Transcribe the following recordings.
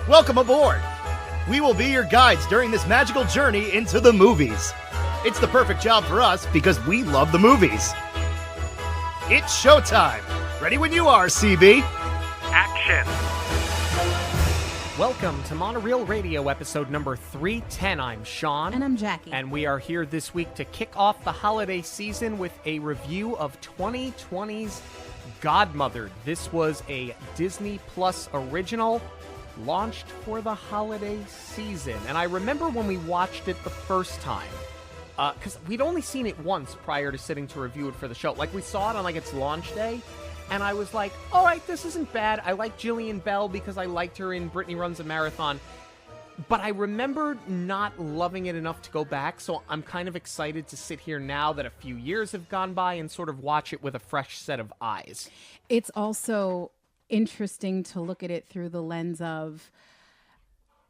Welcome aboard! We will be your guides during this magical journey into the movies. It's the perfect job for us because we love the movies. It's showtime! Ready when you are, CB! Action! Welcome to Monoreel Radio, episode number 310. I'm Sean. And I'm Jackie. And we are here this week to kick off the holiday season with a review of 2020's Godmothered. This was a Disney Plus original launched for the holiday season. And I remember when we watched it the first time, because we'd only seen it once prior to sitting to review it for the show. Like, we saw it on, its launch day, and I was like, all right, this isn't bad. I like Jillian Bell because I liked her in Brittany Runs a Marathon. But I remember not loving it enough to go back, so I'm kind of excited to sit here now that a few years have gone by and sort of watch it with a fresh set of eyes. It's also interesting to look at it through the lens of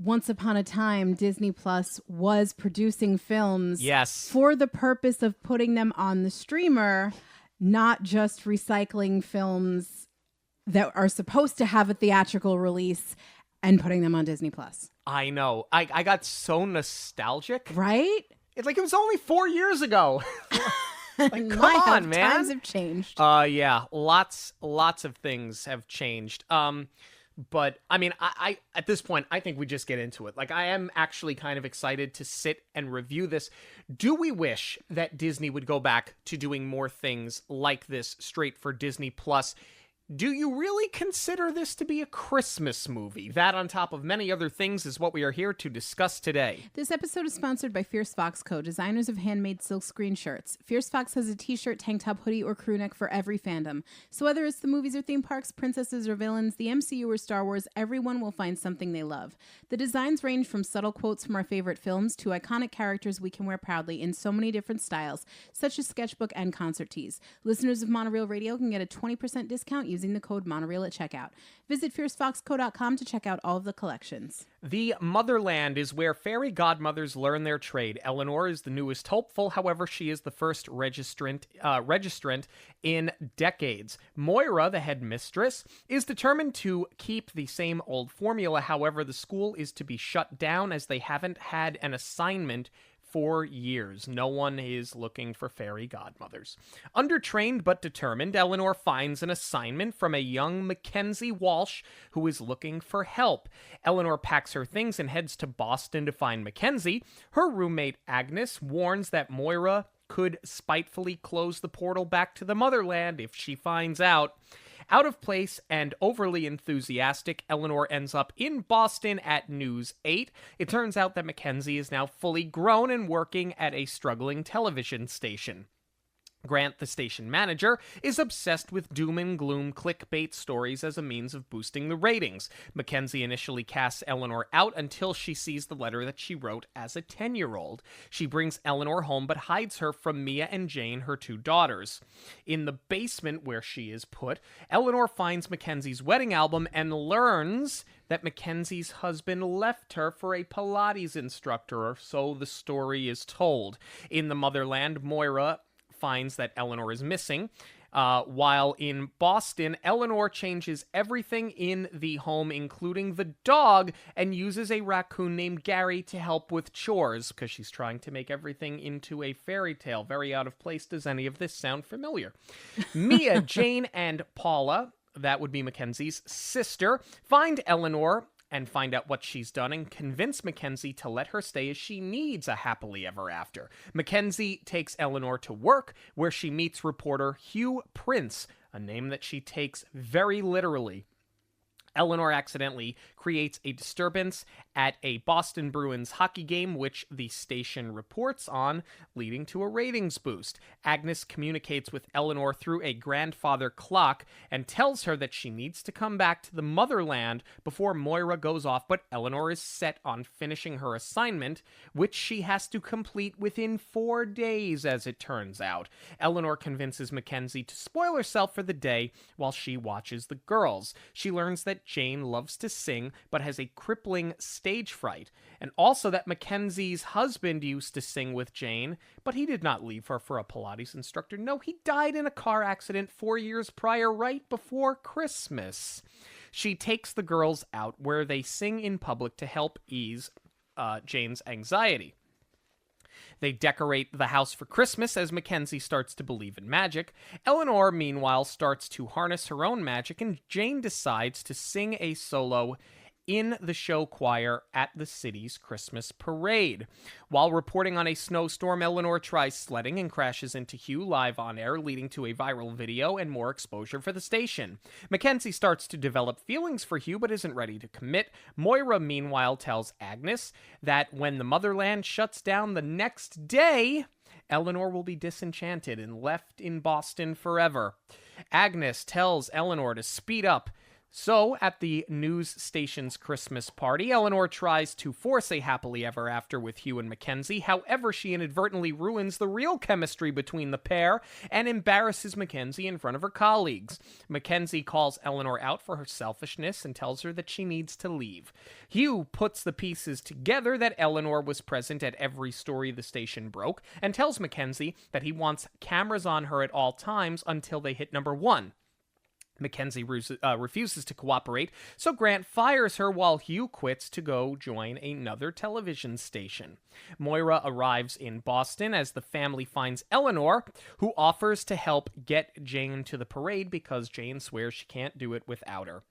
once upon a time, Disney Plus was producing films for the purpose of putting them on the streamer, not just recycling films that are supposed to have a theatrical release and putting them on Disney Plus. I know. I got so nostalgic. Right? It's like it was only 4 years ago. Like, come on, man. Times have changed. Yeah, lots of things have changed. But I mean, I at this point, I think we just get into it. Like, I am actually kind of excited to sit and review this. Do we wish that Disney would go back to doing more things like this straight for Disney Plus? Do you really consider this to be a Christmas movie? That, on top of many other things, is what we are here to discuss today. This episode is sponsored by Fierce Fox Co., designers of handmade silkscreen shirts. Fierce Fox has a t-shirt, tank top, hoodie, or crew neck for every fandom. So whether it's the movies or theme parks, princesses or villains, the MCU or Star Wars, everyone will find something they love. The designs range from subtle quotes from our favorite films to iconic characters we can wear proudly in so many different styles, such as sketchbook and concert tees. Listeners of Monoreel Radio can get a 20% discount using the code Monoreel at checkout. Visit fiercefoxco.com to check out all of the collections. The Motherland is where fairy godmothers learn their trade. Eleanor is the newest hopeful, however, she is the first registrant in decades. Moira, the headmistress, is determined to keep the same old formula. However, the school is to be shut down as they haven't had an assignment for years. No one is looking for fairy godmothers. Undertrained but determined, Eleanor finds an assignment from a young Mackenzie Walsh who is looking for help. Eleanor packs her things and heads to Boston to find Mackenzie. Her roommate Agnes warns that Moira could spitefully close the portal back to the motherland if she finds out. Out of place and overly enthusiastic, Eleanor ends up in Boston at News 8. It turns out that Mackenzie is now fully grown and working at a struggling television station. Grant, the station manager, is obsessed with doom and gloom clickbait stories as a means of boosting the ratings. Mackenzie initially casts Eleanor out until she sees the letter that she wrote as a 10-year-old. She brings Eleanor home but hides her from Mia and Jane, her two daughters. In the basement where she is put, Eleanor finds Mackenzie's wedding album and learns that Mackenzie's husband left her for a Pilates instructor, or so the story is told. In the motherland, Moira finds that Eleanor is missing. While in Boston, Eleanor changes everything in the home, including the dog, and uses a raccoon named Gary to help with chores, because she's trying to make everything into a fairy tale. Very out of place. Does any of this sound familiar? Mia, Jane, and Paula, that would be Mackenzie's sister, find Eleanor and find out what she's done and convince Mackenzie to let her stay as she needs a happily ever after. Mackenzie takes Eleanor to work, where she meets reporter Hugh Prince, a name that she takes very literally. Eleanor accidentally creates a disturbance at a Boston Bruins hockey game, which the station reports on, leading to a ratings boost. Agnes communicates with Eleanor through a grandfather clock and tells her that she needs to come back to the motherland before Moira goes off, but Eleanor is set on finishing her assignment, which she has to complete within 4 days, as it turns out. Eleanor convinces Mackenzie to spoil herself for the day while she watches the girls. She learns that Jane loves to sing, but has a crippling stage fright, and also that Mackenzie's husband used to sing with Jane, but he did not leave her for a Pilates instructor. No, he died in a car accident 4 years prior, right before Christmas. She takes the girls out where they sing in public to help ease Jane's anxiety. They decorate the house for Christmas as Mackenzie starts to believe in magic. Eleanor, meanwhile, starts to harness her own magic, and Jane decides to sing a solo in the show choir at the city's Christmas parade. While reporting on a snowstorm, Eleanor tries sledding and crashes into Hugh live on air, leading to a viral video and more exposure for the station. Mackenzie starts to develop feelings for Hugh but isn't ready to commit. Moira, meanwhile, tells Agnes that when the motherland shuts down the next day, Eleanor will be disenchanted and left in Boston forever. Agnes tells Eleanor to speed up. So, at the news station's Christmas party, Eleanor tries to force a happily ever after with Hugh and Mackenzie. However, she inadvertently ruins the real chemistry between the pair and embarrasses Mackenzie in front of her colleagues. Mackenzie calls Eleanor out for her selfishness and tells her that she needs to leave. Hugh puts the pieces together that Eleanor was present at every story the station broke and tells Mackenzie that he wants cameras on her at all times until they hit number 1. Mackenzie refuses to cooperate, so Grant fires her while Hugh quits to go join another television station. Moira arrives in Boston as the family finds Eleanor, who offers to help get Jane to the parade because Jane swears she can't do it without her.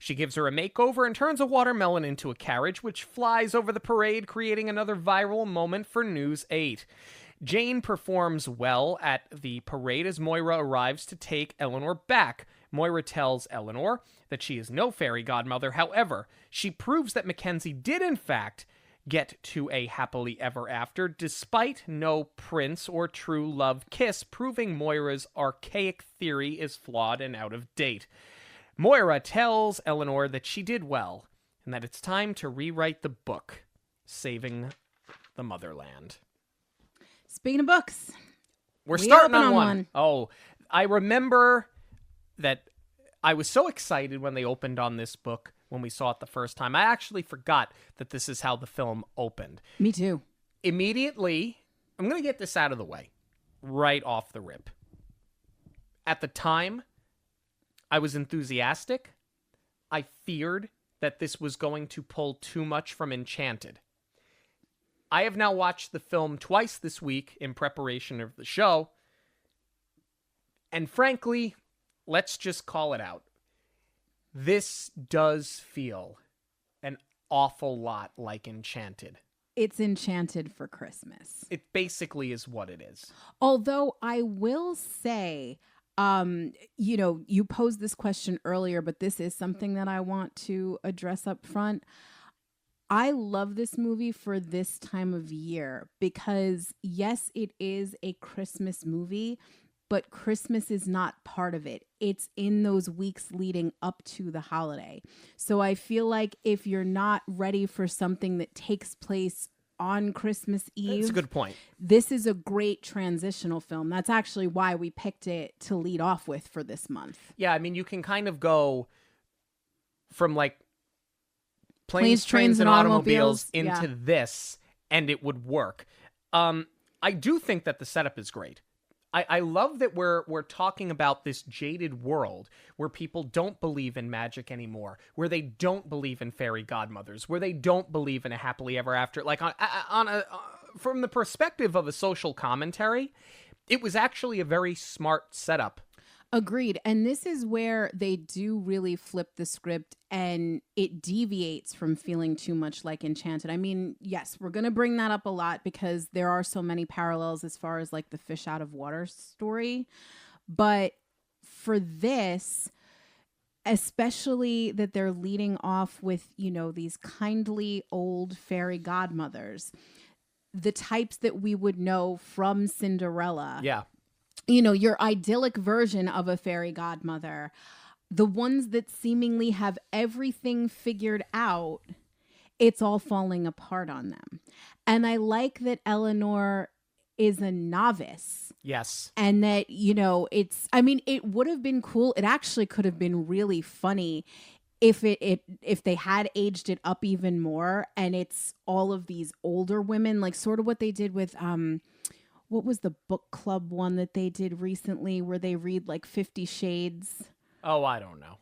She gives her a makeover and turns a watermelon into a carriage, which flies over the parade, creating another viral moment for News 8. Jane performs well at the parade as Moira arrives to take Eleanor back. Moira tells Eleanor that she is no fairy godmother. However, she proves that Mackenzie did, in fact, get to a happily ever after, despite no prince or true love kiss, proving Moira's archaic theory is flawed and out of date. Moira tells Eleanor that she did well, and that it's time to rewrite the book, Saving the Motherland. Speaking of books, we're starting on one. Oh, I remember that I was so excited when they opened on this book when we saw it the first time. I actually forgot that this is how the film opened. Me too. Immediately, I'm going to get this out of the way, right off the rip. At the time, I was enthusiastic. I feared that this was going to pull too much from Enchanted. I have now watched the film twice this week in preparation of the show, and frankly, let's just call it out. This does feel an awful lot like Enchanted. It's Enchanted for Christmas. It basically is what it is. Although I will say, you posed this question earlier, but this is something that I want to address up front. I love this movie for this time of year because, yes, it is a Christmas movie, but Christmas is not part of it. It's in those weeks leading up to the holiday. So I feel like if you're not ready for something that takes place on Christmas Eve, that's a good point. This is a great transitional film. That's actually why we picked it to lead off with for this month. Yeah, I mean, you can kind of go from like planes, trains, and automobiles into this, and it would work. I do think that the setup is great. I love that we're talking about this jaded world where people don't believe in magic anymore, where they don't believe in fairy godmothers, where they don't believe in a happily ever after. Like from the perspective of a social commentary, it was actually a very smart setup. Agreed. And this is where they do really flip the script and it deviates from feeling too much like Enchanted. I mean, yes, we're going to bring that up a lot because there are so many parallels as far as like the fish out of water story. But for this, especially that they're leading off with, these kindly old fairy godmothers, the types that we would know from Cinderella. Yeah. Your idyllic version of a fairy godmother, the ones that seemingly have everything figured out, it's all falling apart on them. And I like that Eleanor is a novice. Yes. And that, it would have been cool. It actually could have been really funny if they had aged it up even more and it's all of these older women, like sort of what they did with, what was the book club one that they did recently where they read like 50 Shades? Oh, I don't know.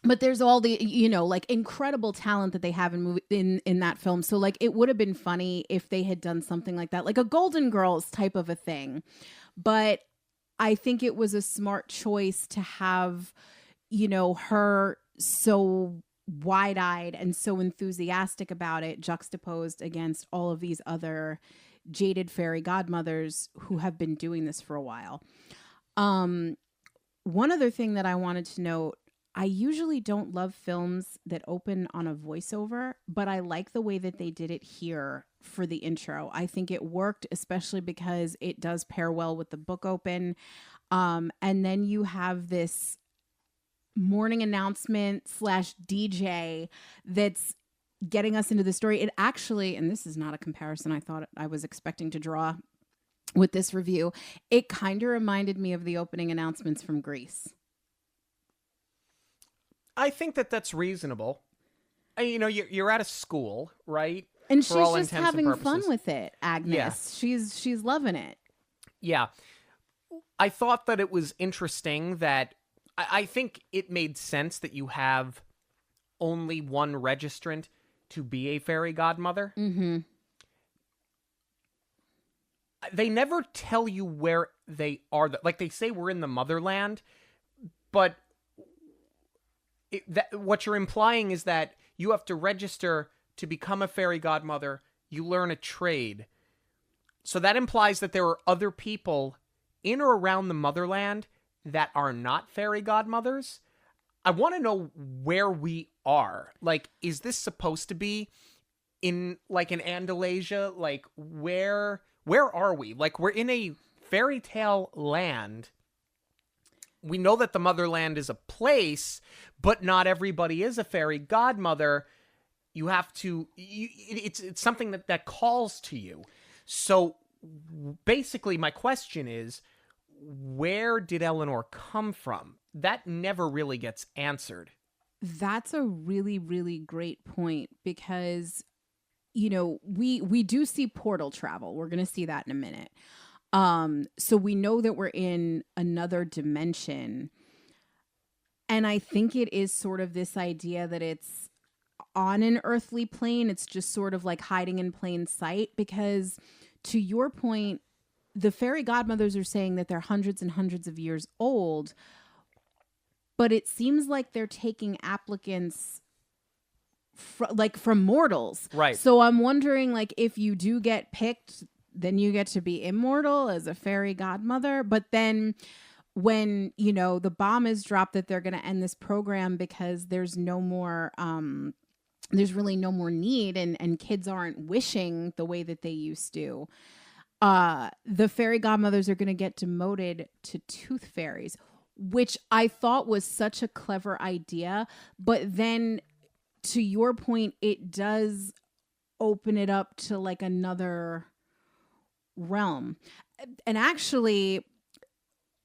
but there's all the, you know, like incredible talent that they have in that film. So like it would have been funny if they had done something like that, like a Golden Girls type of a thing. But I think it was a smart choice to have, you know, her so wide-eyed and so enthusiastic about it, juxtaposed against all of these other jaded fairy godmothers who have been doing this for a while. One other thing that I wanted to note, I usually don't love films that open on a voiceover, but I like the way that they did it here for the intro. I think it worked, especially because it does pair well with the book open. And then you have this morning announcement / DJ that's getting us into the story. It actually, and this is not a comparison I thought I was expecting to draw with this review, it kind of reminded me of the opening announcements from Grease. I think that that's reasonable. You know, you're at a school, right? And she's just having fun with it, Agnes. Yeah. She's loving it. Yeah. I thought that it was interesting that I think it made sense that you have only one registrant to be a fairy godmother. Mm-hmm. They never tell you where they are. Like, they say we're in the motherland, but what you're implying is that you have to register to become a fairy godmother. You learn a trade. So that implies that there are other people in or around the motherland that are not fairy godmothers. I want to know where we are. Like, is this supposed to be in, like, an Andalasia? Like, where are we? Like, we're in a fairy tale land. We know that the motherland is a place, but not everybody is a fairy godmother. You have to, it's something that calls to you. So basically my question is, where did Eleanor come from? That never really gets answered. That's a really, really great point because, you know, we do see portal travel. We're going to see that in a minute. So we know that we're in another dimension. And I think it is sort of this idea that it's on an earthly plane. It's just sort of like hiding in plain sight because, to your point, the fairy godmothers are saying that they're hundreds and hundreds of years old, but it seems like they're taking applicants from mortals. Right. So I'm wondering, like, if you do get picked, then you get to be immortal as a fairy godmother. But then when, you know, the bomb is dropped that they're going to end this program because there's no more, there's really no more need and kids aren't wishing the way that they used to. The fairy godmothers are going to get demoted to tooth fairies, which I thought was such a clever idea. But then, to your point, it does open it up to like another realm. And actually,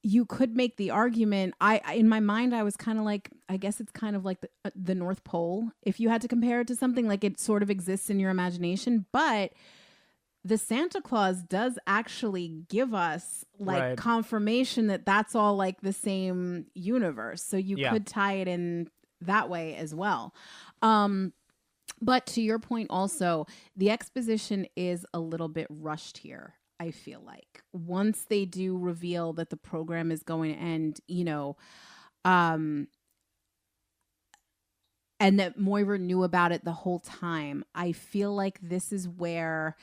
you could make the argument, in my mind, I was kind of like, I guess it's kind of like the North Pole. If you had to compare it to something, like it sort of exists in your imagination, but the Santa Claus does actually give us like confirmation that that's all like the same universe. So you could tie it in that way as well. But to your point also, the exposition is a little bit rushed here. I feel like once they do reveal that the program is going to end, you know, and that Moira knew about it the whole time, I feel like this is where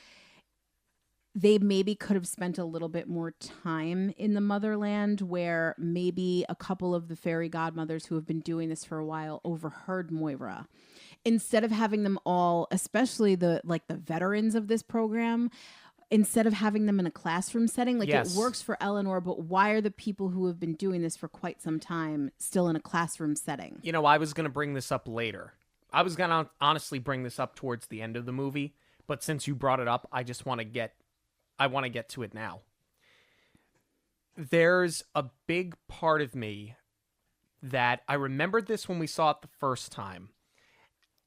they maybe could have spent a little bit more time in the motherland, where maybe a couple of the fairy godmothers who have been doing this for a while overheard Moira. Instead of having them all, especially the veterans of this program, instead of having them in a classroom setting, like it works for Eleanor, but why are the people who have been doing this for quite some time still in a classroom setting? You know, I was going to bring this up later. I was going to honestly bring this up towards the end of the movie, but since you brought it up, I want to get to it now. There's a big part of me that I remembered this when we saw it the first time,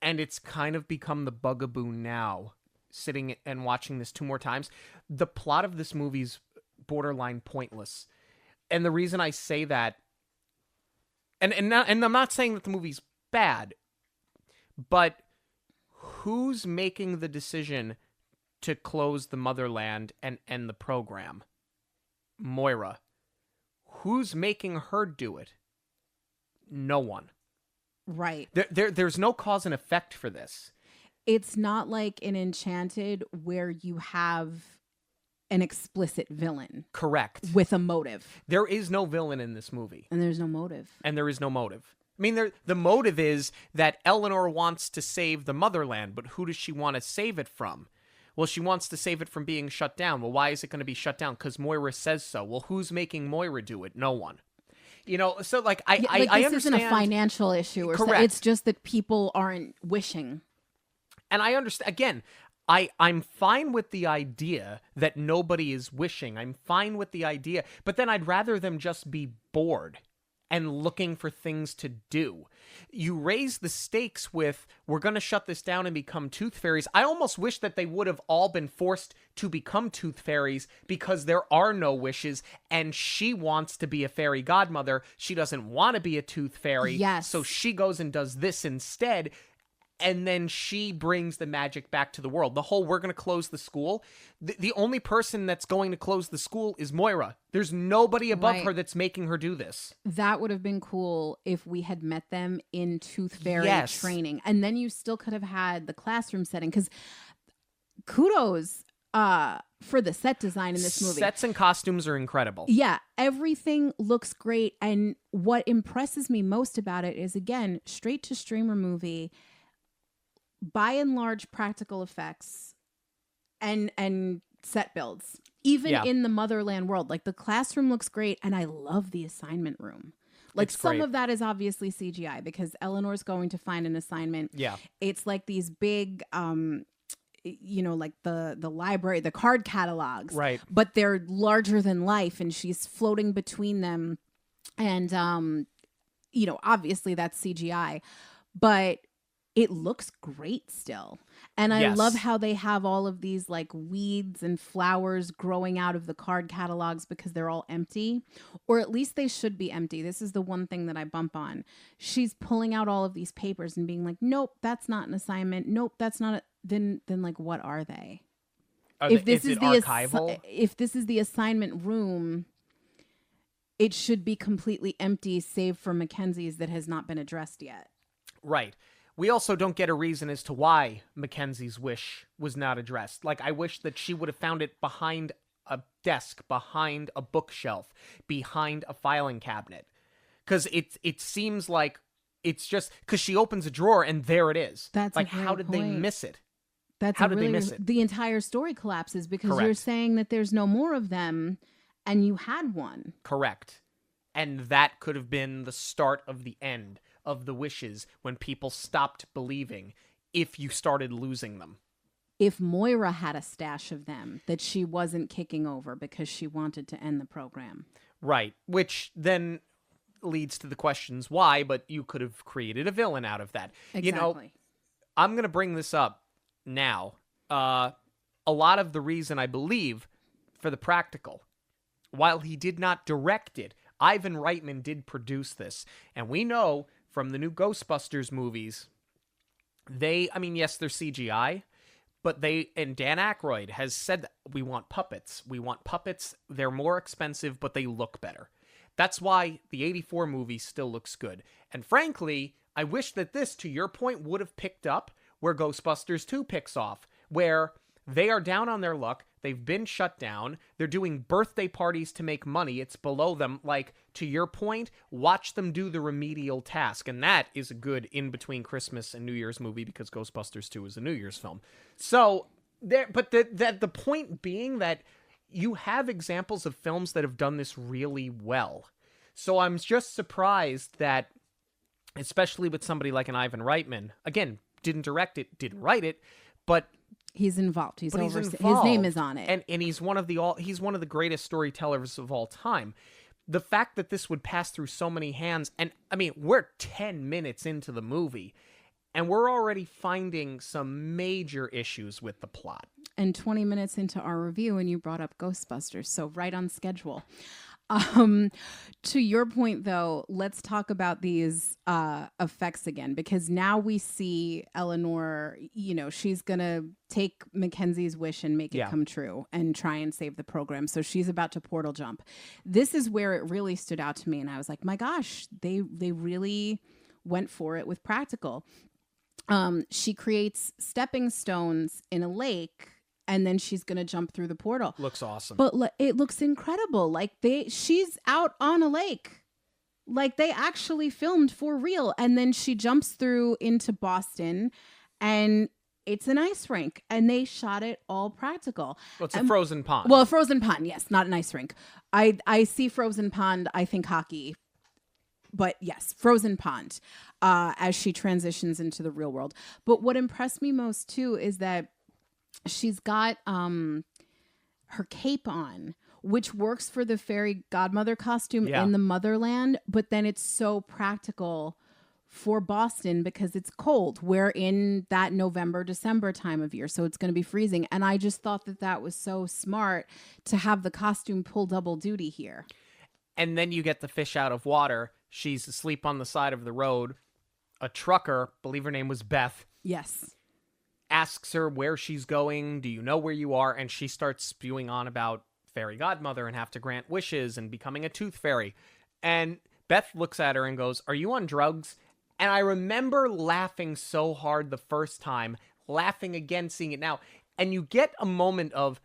and it's kind of become the bugaboo now, sitting and watching this 2 more times. The plot of this movie's borderline pointless. And the reason I say that, and I'm not saying that the movie's bad. But who's making the decision to close the motherland and end the program? Moira. Who's making her do it? No one. Right. There's no cause and effect for this. It's not like in Enchanted where you have an explicit villain. Correct. With a motive. There is no villain in this movie. And there's no motive. And there is no motive. I mean, the motive is that Eleanor wants to save the motherland, but who does she want to save it from? Well, she wants to save it from being shut down. Well, why is it going to be shut down? Because Moira says so. Well, who's making Moira do it? No one. You know, so like I this understand. Isn't a financial issue or Correct. something. It's just that people aren't wishing. And I understand. Again, I'm fine with the idea that nobody is wishing. I'm fine with the idea, but then I'd rather them just be bored and looking for things to do. You raise the stakes with, we're going to shut this down and become tooth fairies. I almost wish that they would have all been forced to become tooth fairies because there are no wishes and she wants to be a fairy godmother. She doesn't want to be a tooth fairy. Yes. So she goes and does this instead. And then she brings the magic back to the world. The whole, we're going to close the school. The only person that's going to close the school is Moira. There's nobody above her that's making her do this. That would have been cool if we had met them in Tooth Fairy Yes. training. And then you still could have had the classroom setting. Because kudos for the set design in this movie. Sets and costumes are incredible. Yeah, everything looks great. And what impresses me most about it is, again, straight to streamer movie. By and large, practical effects and set builds, even in the motherland world. Like, the classroom looks great, and I love the assignment room. Like, It's some great. of that is obviously CGI because Eleanor's going to find an assignment. Yeah. It's like these big, like the library, the card catalogs. Right. But they're larger than life, and she's floating between them. And, obviously that's CGI. But it looks great still. And I love how they have all of these like weeds and flowers growing out of the card catalogs because they're all empty, or at least they should be empty. This is the one thing that I bump on. She's pulling out all of these papers and being like, nope, that's not an assignment. Nope, that's not then like, what are they? If this is the assignment room, it should be completely empty save for Mackenzie's that has not been addressed yet. Right. We also don't get a reason as to why Mackenzie's wish was not addressed. Like, I wish that she would have found it behind a desk, behind a bookshelf, behind a filing cabinet. Because it seems like it's just... Because she opens a drawer and there it is. That's like, a great how did they point. miss it? That's How did they miss it? The entire story collapses because Correct. you're saying that there's no more of them and you had one. Correct. And that could have been the start of the end of the wishes when people stopped believing if you started losing them. If Moira had a stash of them that she wasn't kicking over because she wanted to end the program. Right. Which then leads to the questions why, but you could have created a villain out of that. Exactly. You know, I'm going to bring this up now. A lot of the reason I believe for the practical, while he did not direct it, Ivan Reitman did produce this. And we know from the new Ghostbusters movies, yes, they're CGI, but and Dan Aykroyd has said that we want puppets. We want puppets. They're more expensive, but they look better. That's why the 84 movie still looks good. And frankly, I wish that this, to your point, would have picked up where Ghostbusters 2 picks off, where they are down on their luck. They've been shut down. They're doing birthday parties to make money. It's below them. Like, to your point, watch them do the remedial task. And that is a good in-between Christmas and New Year's movie because Ghostbusters 2 is a New Year's film. So, the point being that you have examples of films that have done this really well. So I'm just surprised that, especially with somebody like an Ivan Reitman, again, didn't direct it, didn't write it, but... He's involved. He's involved. His name is on it. And he's one of the greatest storytellers of all time. The fact that this would pass through so many hands, and I mean, we're 10 minutes into the movie, and we're already finding some major issues with the plot. And 20 minutes into our review, and you brought up Ghostbusters, so right on schedule. To your point, though, let's talk about these effects again, because now we see Eleanor, she's going to take Mackenzie's wish and make it come true and try and save the program. So she's about to portal jump. This is where it really stood out to me. And I was like, my gosh, they really went for it with practical. She creates stepping stones in a lake, and then she's going to jump through the portal. Looks awesome. But it looks incredible. Like she's out on a lake. Like they actually filmed for real. And then she jumps through into Boston, and it's an ice rink, and they shot it all practical. Well, it's a frozen pond. Well, a frozen pond, yes, not an ice rink. I see frozen pond, I think hockey. But yes, frozen pond as she transitions into the real world. But what impressed me most, too, is that she's got her cape on, which works for the fairy godmother costume in the motherland, but then it's so practical for Boston because it's cold. We're in that November, December time of year, so it's going to be freezing. And I just thought that was so smart to have the costume pull double duty here. And then you get the fish out of water. She's asleep on the side of the road. A trucker, believe her name was Beth. Yes. Asks her where she's going. Do you know where you are? And she starts spewing on about fairy godmother and have to grant wishes and becoming a tooth fairy. And Beth looks at her and goes, "Are you on drugs?" And I remember laughing so hard the first time, laughing again, seeing it now. And you get a moment of,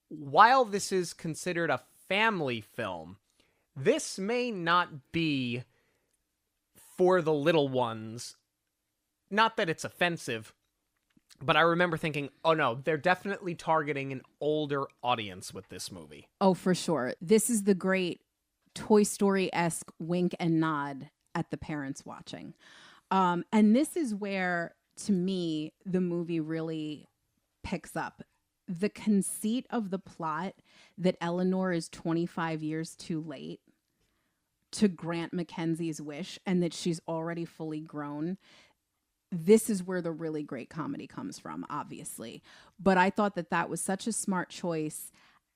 while this is considered a family film, this may not be for the little ones. Not that it's offensive, but I remember thinking, oh no, they're definitely targeting an older audience with this movie. Oh, for sure. This is the great Toy Story-esque wink and nod at the parents watching. And this is where, to me, the movie really picks up. The conceit of the plot that Eleanor is 25 years too late to grant Mackenzie's wish and that she's already fully grown. This is where the really great comedy comes from, obviously. But I thought that was such a smart choice,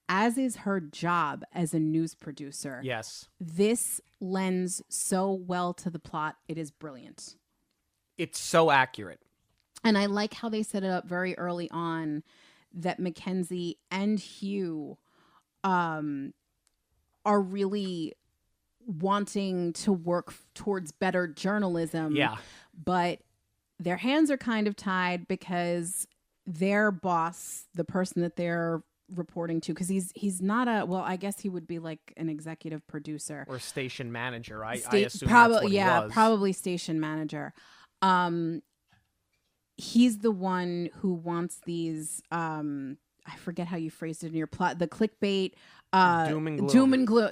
as is her job as a news producer. Yes. This lends so well to the plot. It is brilliant. It's so accurate. And I like how they set it up very early on that Mackenzie and Hugh are really wanting to work towards better journalism. Yeah. But their hands are kind of tied because their boss, the person that they're reporting to, because he's not I guess he would be like an executive producer or station manager. I assume that's what he was. Probably station manager. He's the one who wants these I forget how you phrased it in your plot, the clickbait doom and gloom.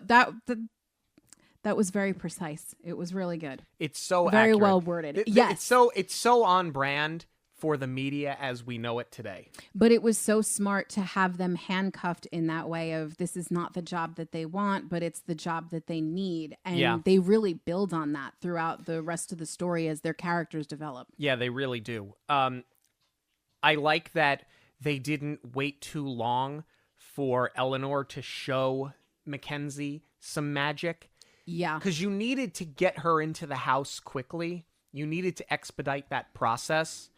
That was very precise. It was really good. It's so very accurate. well worded. Yes. It's so on brand for the media as we know it today. But it was so smart to have them handcuffed in that way of, this is not the job that they want, but it's the job that they need. And they really build on that throughout the rest of the story as their characters develop. Yeah, they really do. I like that they didn't wait too long for Eleanor to show Mackenzie some magic. Yeah. Because you needed to get her into the house quickly. You needed to expedite that process.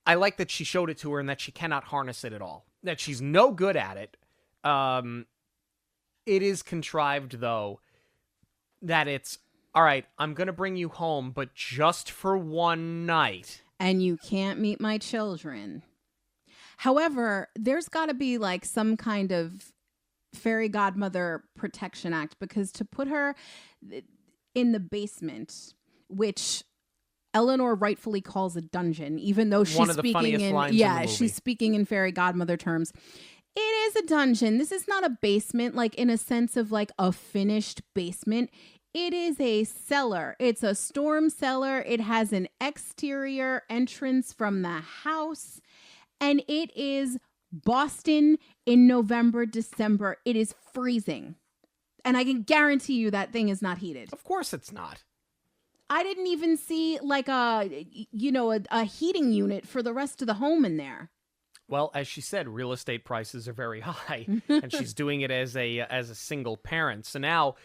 I like that she showed it to her and that she cannot harness it at all. That she's no good at it. It is contrived, though, that it's, all right, I'm going to bring you home, but just for one night. And you can't meet my children. However, there's got to be like some kind of fairy godmother protection act, because to put her in the basement, which Eleanor rightfully calls a dungeon, even though she's speaking in she's speaking in fairy godmother terms. It is a dungeon. This is not a basement, like in a sense of like a finished basement. It is a cellar. It's a storm cellar. It has an exterior entrance from the house, and it is Boston in November, December. It is freezing. And I can guarantee you that thing is not heated. Of course it's not. I didn't even see like a heating unit for the rest of the home in there. Well, as she said, real estate prices are very high, and she's doing it as a single parent. So now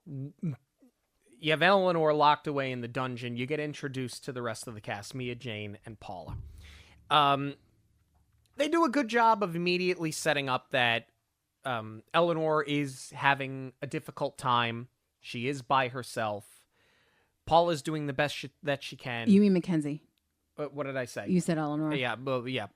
you have Eleanor locked away in the dungeon. You get introduced to the rest of the cast, Mia, Jane, and Paula. They do a good job of immediately setting up that Eleanor is having a difficult time. She is by herself. Paula's doing the best that she can. You mean Mackenzie? What did I say? You said Eleanor. Yeah, well, yeah.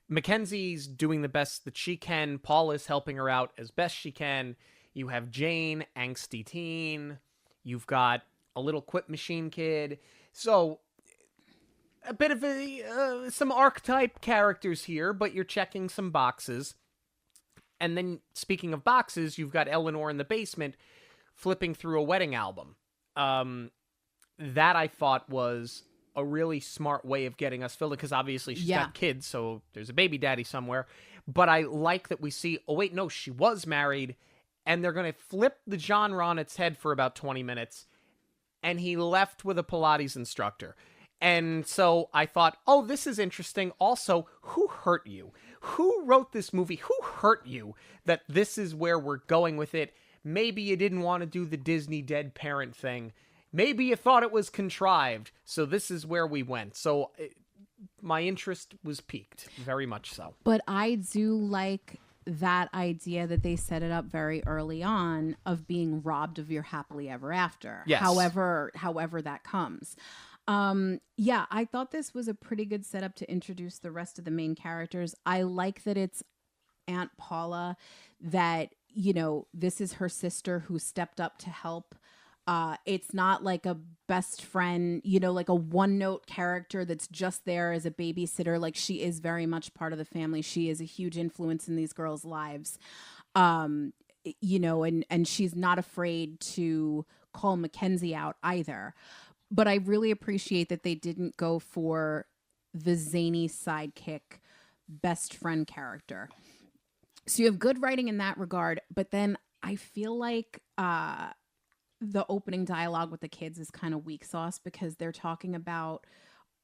Mackenzie's doing the best that she can. Paula's helping her out as best she can. You have Jane, angsty teen. You've got a little quip machine kid. So a bit of some archetype characters here, but you're checking some boxes. And then, speaking of boxes, you've got Eleanor in the basement flipping through a wedding album. That I thought was a really smart way of getting us filled, because obviously she's got kids, so there's a baby daddy somewhere. But I like that we see, oh wait, no, she was married, and they're going to flip the genre on its head for about 20 minutes, and he left with a Pilates instructor. And so I thought, oh, this is interesting. Also, who hurt you? Who wrote this movie? Who hurt you that this is where we're going with it? Maybe you didn't want to do the Disney dead parent thing. Maybe you thought it was contrived, so this is where we went. So my interest was piqued, very much so. But I do like that idea that they set it up very early on of being robbed of your happily ever after. Yes. However that comes. I thought this was a pretty good setup to introduce the rest of the main characters. I like that it's Aunt Paula, that, you know, this is her sister who stepped up to help. It's not like a best friend, you know, like a one-note character that's just there as a babysitter. Like, she is very much part of the family. She is a huge influence in these girls' lives. You know, and she's not afraid to call Mackenzie out either. But I really appreciate that they didn't go for the zany sidekick best friend character. So you have good writing in that regard, but then I feel like the opening dialogue with the kids is kind of weak sauce, because they're talking about,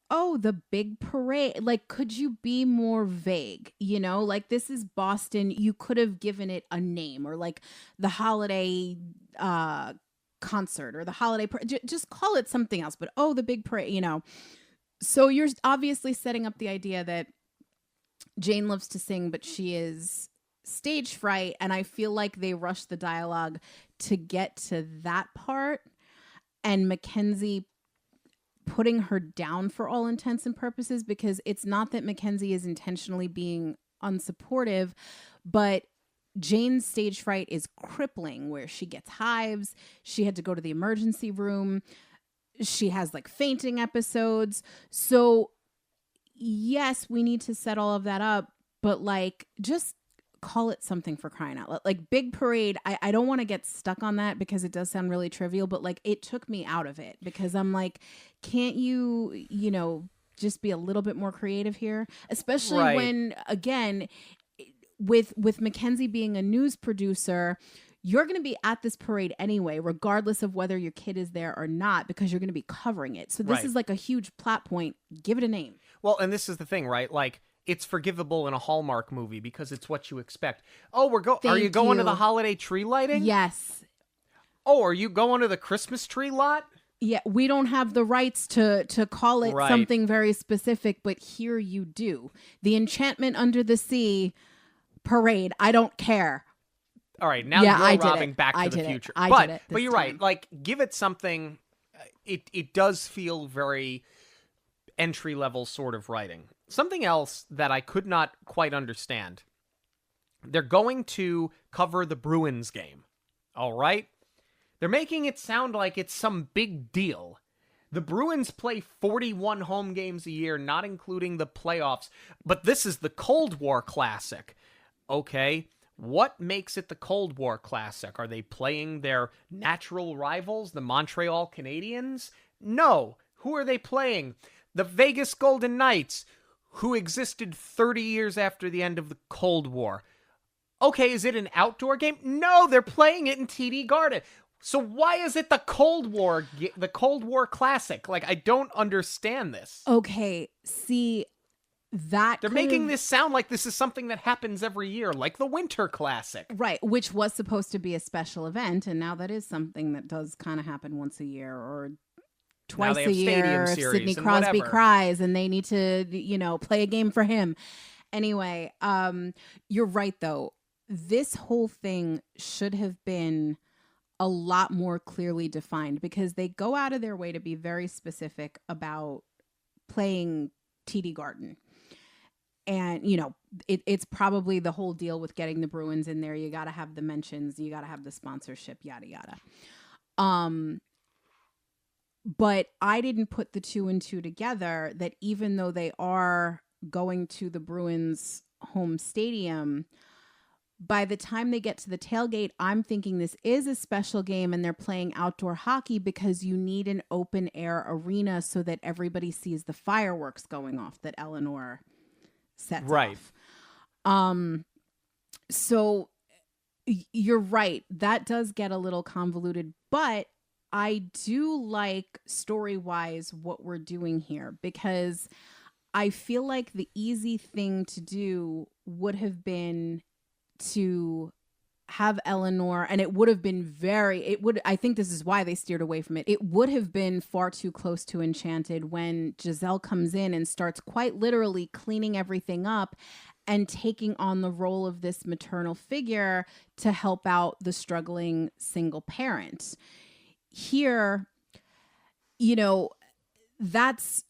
oh, the big parade. Like, could you be more vague? You know, like, this is Boston. You could have given it a name, or like the holiday concert, or the holiday just call it something else. But oh, the big parade, you know. So you're obviously setting up the idea that Jane loves to sing, but she is stage fright, and I feel like they rushed the dialogue to get to that part, and Mackenzie putting her down for all intents and purposes, because it's not that Mackenzie is intentionally being unsupportive, but Jane's stage fright is crippling, where she gets hives. She had to go to the emergency room. She has like fainting episodes. So yes, we need to set all of that up, but like, just call it something, for crying out loud. Like, big parade, I don't want to get stuck on that, because it does sound really trivial, but like, it took me out of it, because I'm like, can't you, you know, just be a little bit more creative here? Especially when, again, with Mackenzie being a news producer, you're going to be at this parade anyway, regardless of whether your kid is there or not, because you're going to be covering it. So this is like a huge plot point. Give it a name. Well, and this is the thing, right? Like, it's forgivable in a Hallmark movie because it's what you expect. Oh, are you going to the holiday tree lighting? Yes. Oh, are you going to the Christmas tree lot? Yeah, we don't have the rights to call it something very specific, but here you do. The Enchantment Under the Sea parade. I don't care. All right, now you're robbing Back to the Future. But you're right. Like, give it something. It does feel very entry-level sort of writing. Something else that I could not quite understand. They're going to cover the Bruins game. All right? They're making it sound like it's some big deal. The Bruins play 41 home games a year, not including the playoffs. But this is the Cold War Classic. Okay, what makes it the Cold War Classic? Are they playing their natural rivals, the Montreal Canadiens? No. Who are they playing? The Vegas Golden Knights, who existed 30 years after the end of the Cold War. Okay, is it an outdoor game? No, they're playing it in TD Garden. So why is it the Cold War Classic? Like, I don't understand this. Okay, see, They're making this sound like this is something that happens every year, like the Winter Classic. Right, which was supposed to be a special event, and now that is something that does kind of happen once a year or twice a year. If Sidney Crosby cries and they need to, play a game for him. Anyway, you're right, though. This whole thing should have been a lot more clearly defined because they go out of their way to be very specific about playing TD Garden. And, it's probably the whole deal with getting the Bruins in there. You got to have the mentions. You got to have the sponsorship, yada, yada. But I didn't put the 2 and 2 together that even though they are going to the Bruins home stadium, by the time they get to the tailgate, I'm thinking this is a special game and they're playing outdoor hockey because you need an open air arena so that everybody sees the fireworks going off that Eleanor sets off. So you're right. That does get a little convoluted, but I do like story-wise what we're doing here because I feel like the easy thing to do would have been to have Eleanor, and it would have been I think this is why they steered away from it. It would have been far too close to Enchanted when Giselle comes in and starts quite literally cleaning everything up and taking on the role of this maternal figure to help out the struggling single parent. Here, that's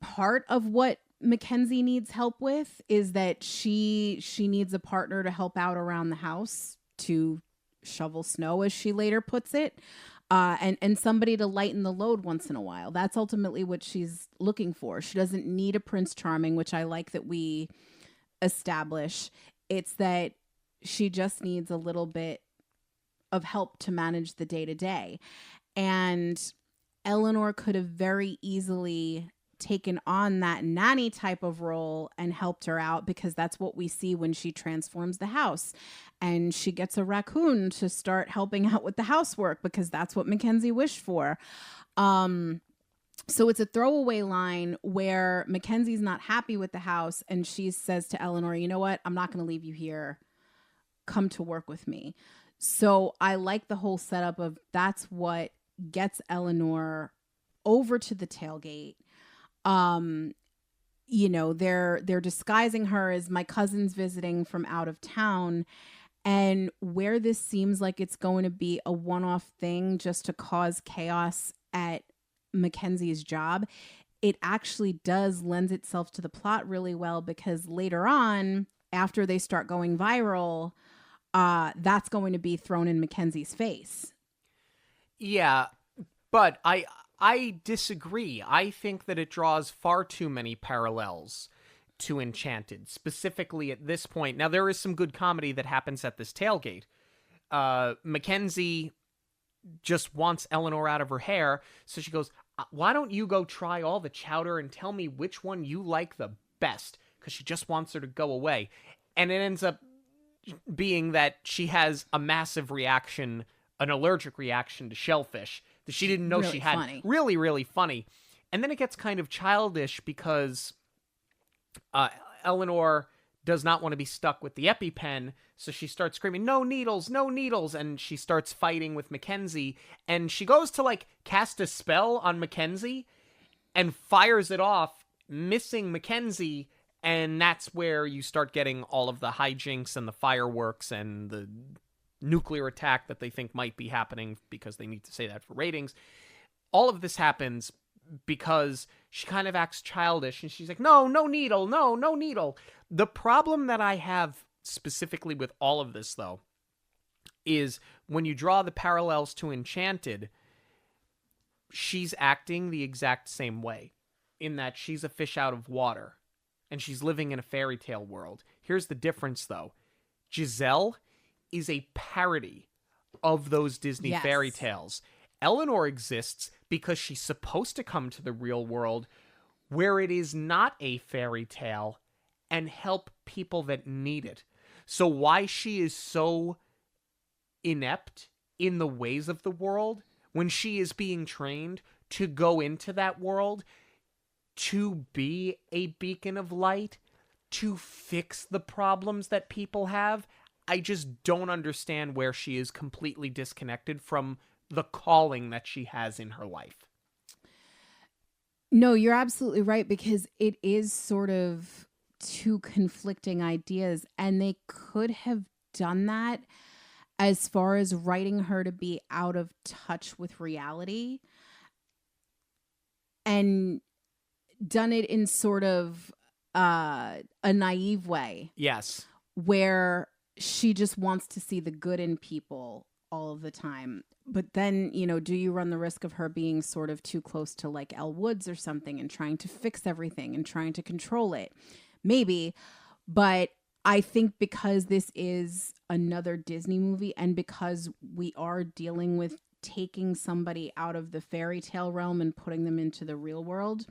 part of what Mackenzie needs help with, is that she needs a partner to help out around the house, to shovel snow, as she later puts it, and somebody to lighten the load once in a while. That's ultimately what she's looking for. She doesn't need a Prince Charming, which I like that we establish. It's that she just needs a little bit of help to manage the day-to-day. And Eleanor could have very easily taken on that nanny type of role and helped her out, because that's what we see when she transforms the house and she gets a raccoon to start helping out with the housework, because that's what Mackenzie wished for. So it's a throwaway line where Mackenzie's not happy with the house and she says to Eleanor, you know what? I'm not going to leave you here. Come to work with me. So I like the whole setup of that's what gets Eleanor over to the tailgate. They're disguising her as my cousin's visiting from out of town. And where this seems like it's going to be a one-off thing just to cause chaos at Mackenzie's job, it actually does lend itself to the plot really well, because later on, after they start going viral, that's going to be thrown in Mackenzie's face. Yeah, but I disagree. I think that it draws far too many parallels to Enchanted, specifically at this point. Now, there is some good comedy that happens at this tailgate. Mackenzie just wants Eleanor out of her hair, so she goes, why don't you go try all the chowder and tell me which one you like the best? Because she just wants her to go away. And it ends up being that she has a massive reaction, an allergic reaction to shellfish that she didn't know she had. Funny. Really, really funny. And then it gets kind of childish because Eleanor does not want to be stuck with the EpiPen, so she starts screaming, no needles, no needles, and she starts fighting with Mackenzie, and she goes to, cast a spell on Mackenzie and fires it off, missing Mackenzie, and that's where you start getting all of the hijinks and the fireworks and the nuclear attack that they think might be happening because they need to say that for ratings. All of this happens because she kind of acts childish and she's like, no needle, no needle. The problem that I have specifically with all of this, though, is when you draw the parallels to Enchanted, she's acting the exact same way, in that she's a fish out of water and she's living in a fairy tale world. Here's the difference, though. Giselle is a parody of those Disney fairy tales. Eleanor exists because she's supposed to come to the real world where it is not a fairy tale and help people that need it. So why she is so inept in the ways of the world when she is being trained to go into that world, to be a beacon of light, to fix the problems that people have. I just don't understand where she is completely disconnected from the calling that she has in her life. No, you're absolutely right, because it is sort of two conflicting ideas, and they could have done that as far as writing her to be out of touch with reality and done it in sort of a naive way. Yes. Where she just wants to see the good in people all of the time. But then, do you run the risk of her being sort of too close to like Elle Woods or something and trying to fix everything and trying to control it? Maybe. But I think because this is another Disney movie, and because we are dealing with taking somebody out of the fairy tale realm and putting them into the real world,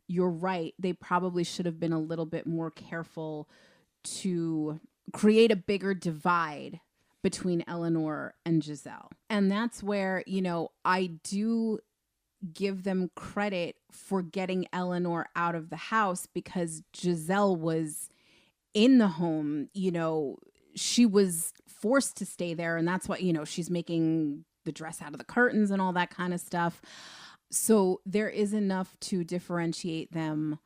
you're right. They probably should have been a little bit more careful to create a bigger divide between Eleanor and Giselle. And that's where, I do give them credit for getting Eleanor out of the house, because Giselle was in the home. She was forced to stay there, and that's why, she's making the dress out of the curtains and all that kind of stuff. So there is enough to differentiate them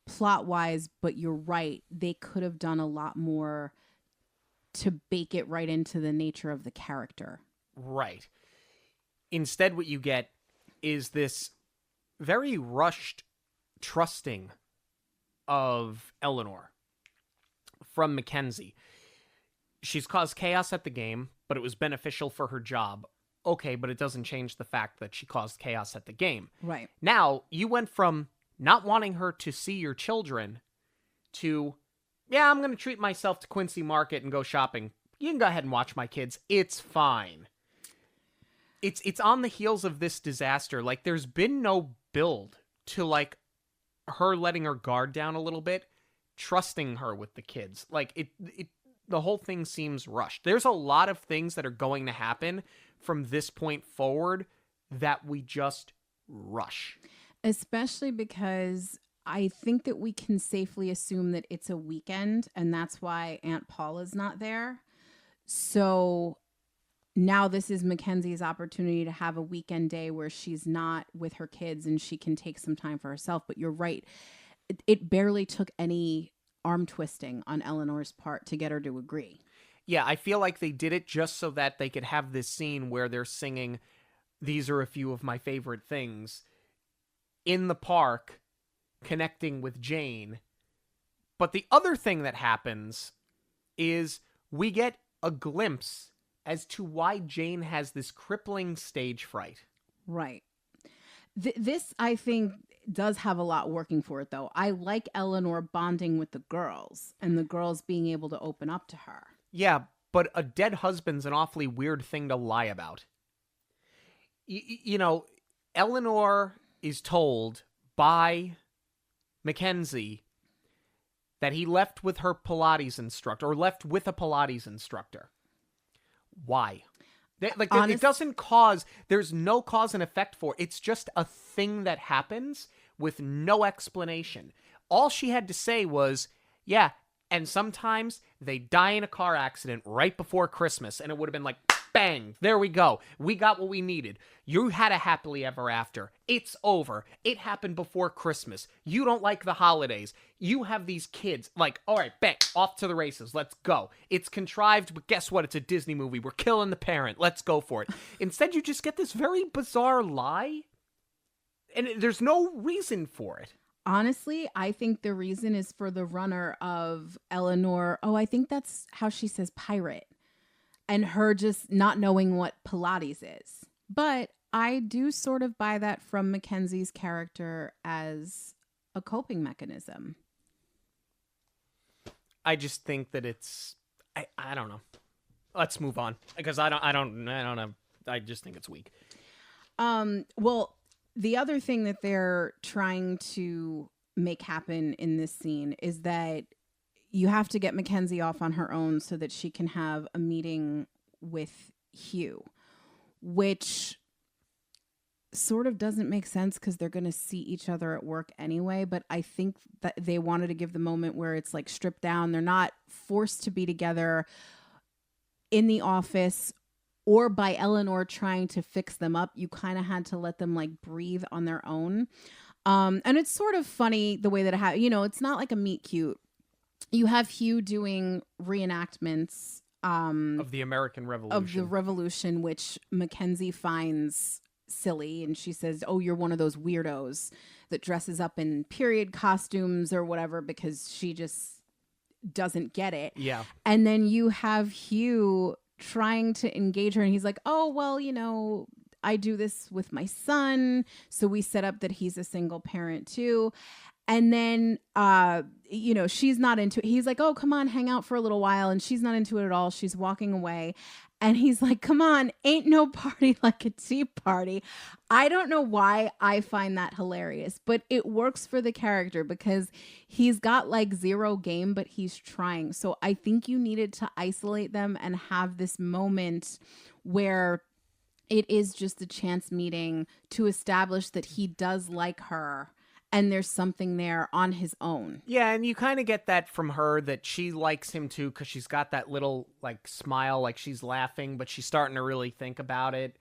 plot-wise, but you're right. They could have done a lot more to bake it right into the nature of the character. Right. Instead, what you get is this very rushed trusting of Eleanor from Mackenzie. She's caused chaos at the game, but it was beneficial for her job. Okay, but it doesn't change the fact that she caused chaos at the game. Right. Now, you went from not wanting her to see your children to, yeah, I'm going to treat myself to Quincy Market and go shopping. You can go ahead and watch my kids. It's fine. It's on the heels of this disaster. Like, there's been no build to, like, her letting her guard down a little bit, trusting her with the kids. Like, the whole thing seems rushed. There's a lot of things that are going to happen from this point forward that we just rush. Especially because I think that we can safely assume that it's a weekend, and that's why Aunt Paula's not there. So now this is Mackenzie's opportunity to have a weekend day where she's not with her kids and she can take some time for herself. But you're right. It barely took any arm twisting on Eleanor's part to get her to agree. Yeah, I feel like they did it just so that they could have this scene where they're singing "These Are a Few of My Favorite Things" in the park, connecting with Jane. But the other thing that happens is we get a glimpse as to why Jane has this crippling stage fright. Right. This, I think, does have a lot working for it, though. I like Eleanor bonding with the girls and the girls being able to open up to her. Yeah, but a dead husband's an awfully weird thing to lie about. Eleanor is told by Mackenzie that he left with her Pilates instructor, or left with a Pilates instructor. Why? It doesn't cause, there's no cause and effect for it. It's just a thing that happens with no explanation. All she had to say was, yeah, and sometimes they die in a car accident right before Christmas, and it would have been like, bang, there we go. We got what we needed. You had a happily ever after. It's over. It happened before Christmas. You don't like the holidays. You have these kids. Like, all right, bang, off to the races. Let's go. It's contrived, but guess what? It's a Disney movie. We're killing the parent. Let's go for it. Instead, you just get this very bizarre lie, and there's no reason for it. Honestly, I think the reason is for the runner of Eleanor. Oh, I think that's how she says pirate. And her just not knowing what Pilates is. But I do sort of buy that from Mackenzie's character as a coping mechanism. I just think that it's, I don't know. Let's move on, because I don't know. I just think it's weak. Well, the other thing that they're trying to make happen in this scene is that you have to get Mackenzie off on her own so that she can have a meeting with Hugh, which sort of doesn't make sense because they're going to see each other at work anyway. But I think that they wanted to give the moment where it's like stripped down. They're not forced to be together in the office or by Eleanor trying to fix them up. You kind of had to let them like breathe on their own. And it's sort of funny the way that it happened. You know, it's not like a meet cute. You have Hugh doing reenactments of the American Revolution. Of the Revolution, which Mackenzie finds silly, and she says, "Oh, you're one of those weirdos that dresses up in period costumes or whatever," because she just doesn't get it. Yeah. And then you have Hugh trying to engage her, and he's like, "Oh, well, you know, I do this with my son, so we set up that he's a single parent too." And then, you know, she's not into it. He's like, "Oh, come on, hang out for a little while." And she's not into it at all. She's walking away. And he's like, "Come on, ain't no party like a tea party." I don't know why I find that hilarious, but it works for the character because he's got like zero game, but he's trying. So I think you needed to isolate them and have this moment where it is just a chance meeting to establish that he does like her. And there's something there on his own. Yeah, and you kind of get that from her, that she likes him too, because she's got that little like smile, like she's laughing, but she's starting to really think about it.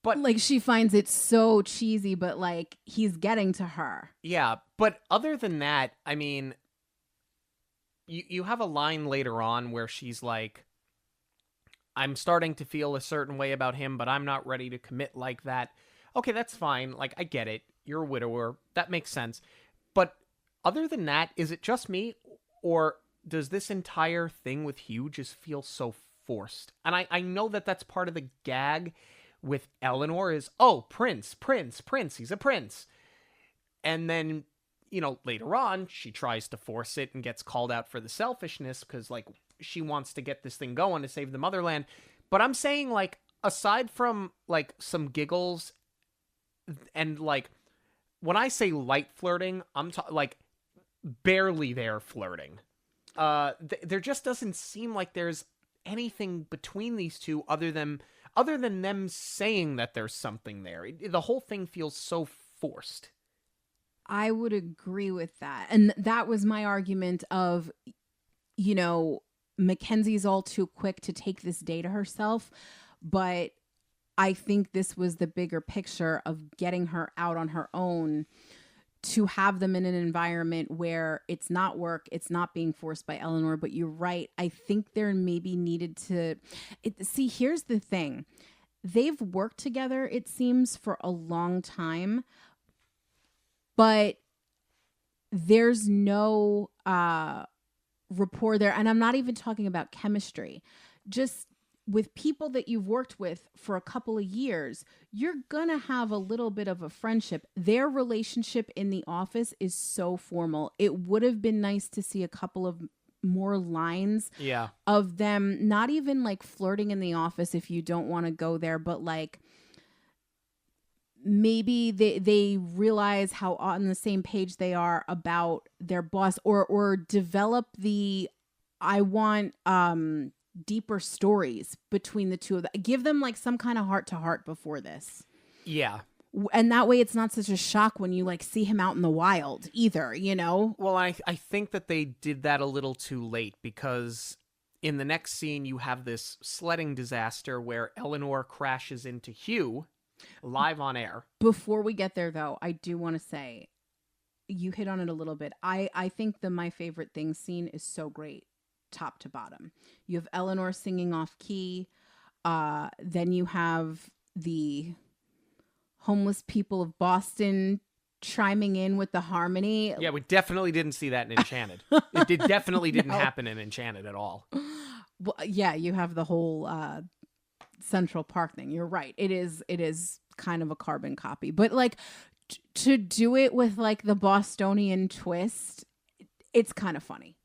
But like she finds it so cheesy, but like he's getting to her. Yeah, but other than that, I mean, you have a line later on where she's like, "I'm starting to feel a certain way about him, but I'm not ready to commit like that." Okay, that's fine. Like, I get it. You're a widower. That makes sense. But other than that, is it just me? Or does this entire thing with Hugh just feel so forced? And I know that that's part of the gag with Eleanor is, oh, prince, he's a prince. And then, you know, later on, she tries to force it and gets called out for the selfishness because, like, she wants to get this thing going to save the motherland. But I'm saying, like, aside from, like, some giggles and, like, when I say light flirting, I'm like barely there flirting. There just doesn't seem like there's anything between these two other than them saying that there's something there. The whole thing feels so forced. I would agree with that. And that was my argument of, you know, Mackenzie's all too quick to take this day to herself, but I think this was the bigger picture of getting her out on her own to have them in an environment where it's not work, it's not being forced by Eleanor. But you're right. I think there maybe needed to see, here's the thing. They've worked together, it seems, for a long time, but there's no rapport there. And I'm not even talking about chemistry. Just with people that you've worked with for a couple of years, you're going to have a little bit of a friendship. Their relationship in the office is so formal. It would have been nice to see a couple of more lines of them, not even like flirting in the office if you don't want to go there, but like maybe they realize how on the same page they are about their boss, or develop the, I want, deeper stories between the two of them. Give them like some kind of heart to heart before this. Yeah. And that way it's not such a shock when you like see him out in the wild either, you know? Well, I think that they did that a little too late, because in the next scene you have this sledding disaster where Eleanor crashes into Hugh live on air. Before we get there though, I do want to say, you hit on it a little bit. I think the My Favorite Things scene is so great. Top to bottom. You have Eleanor singing off key. Then you have the homeless people of Boston chiming in with the harmony. Yeah, we definitely didn't see that in Enchanted. It definitely didn't happen in Enchanted at all. Well, yeah, you have the whole Central Park thing. You're right. It is kind of a carbon copy. But like to do it with like the Bostonian twist, it's kind of funny.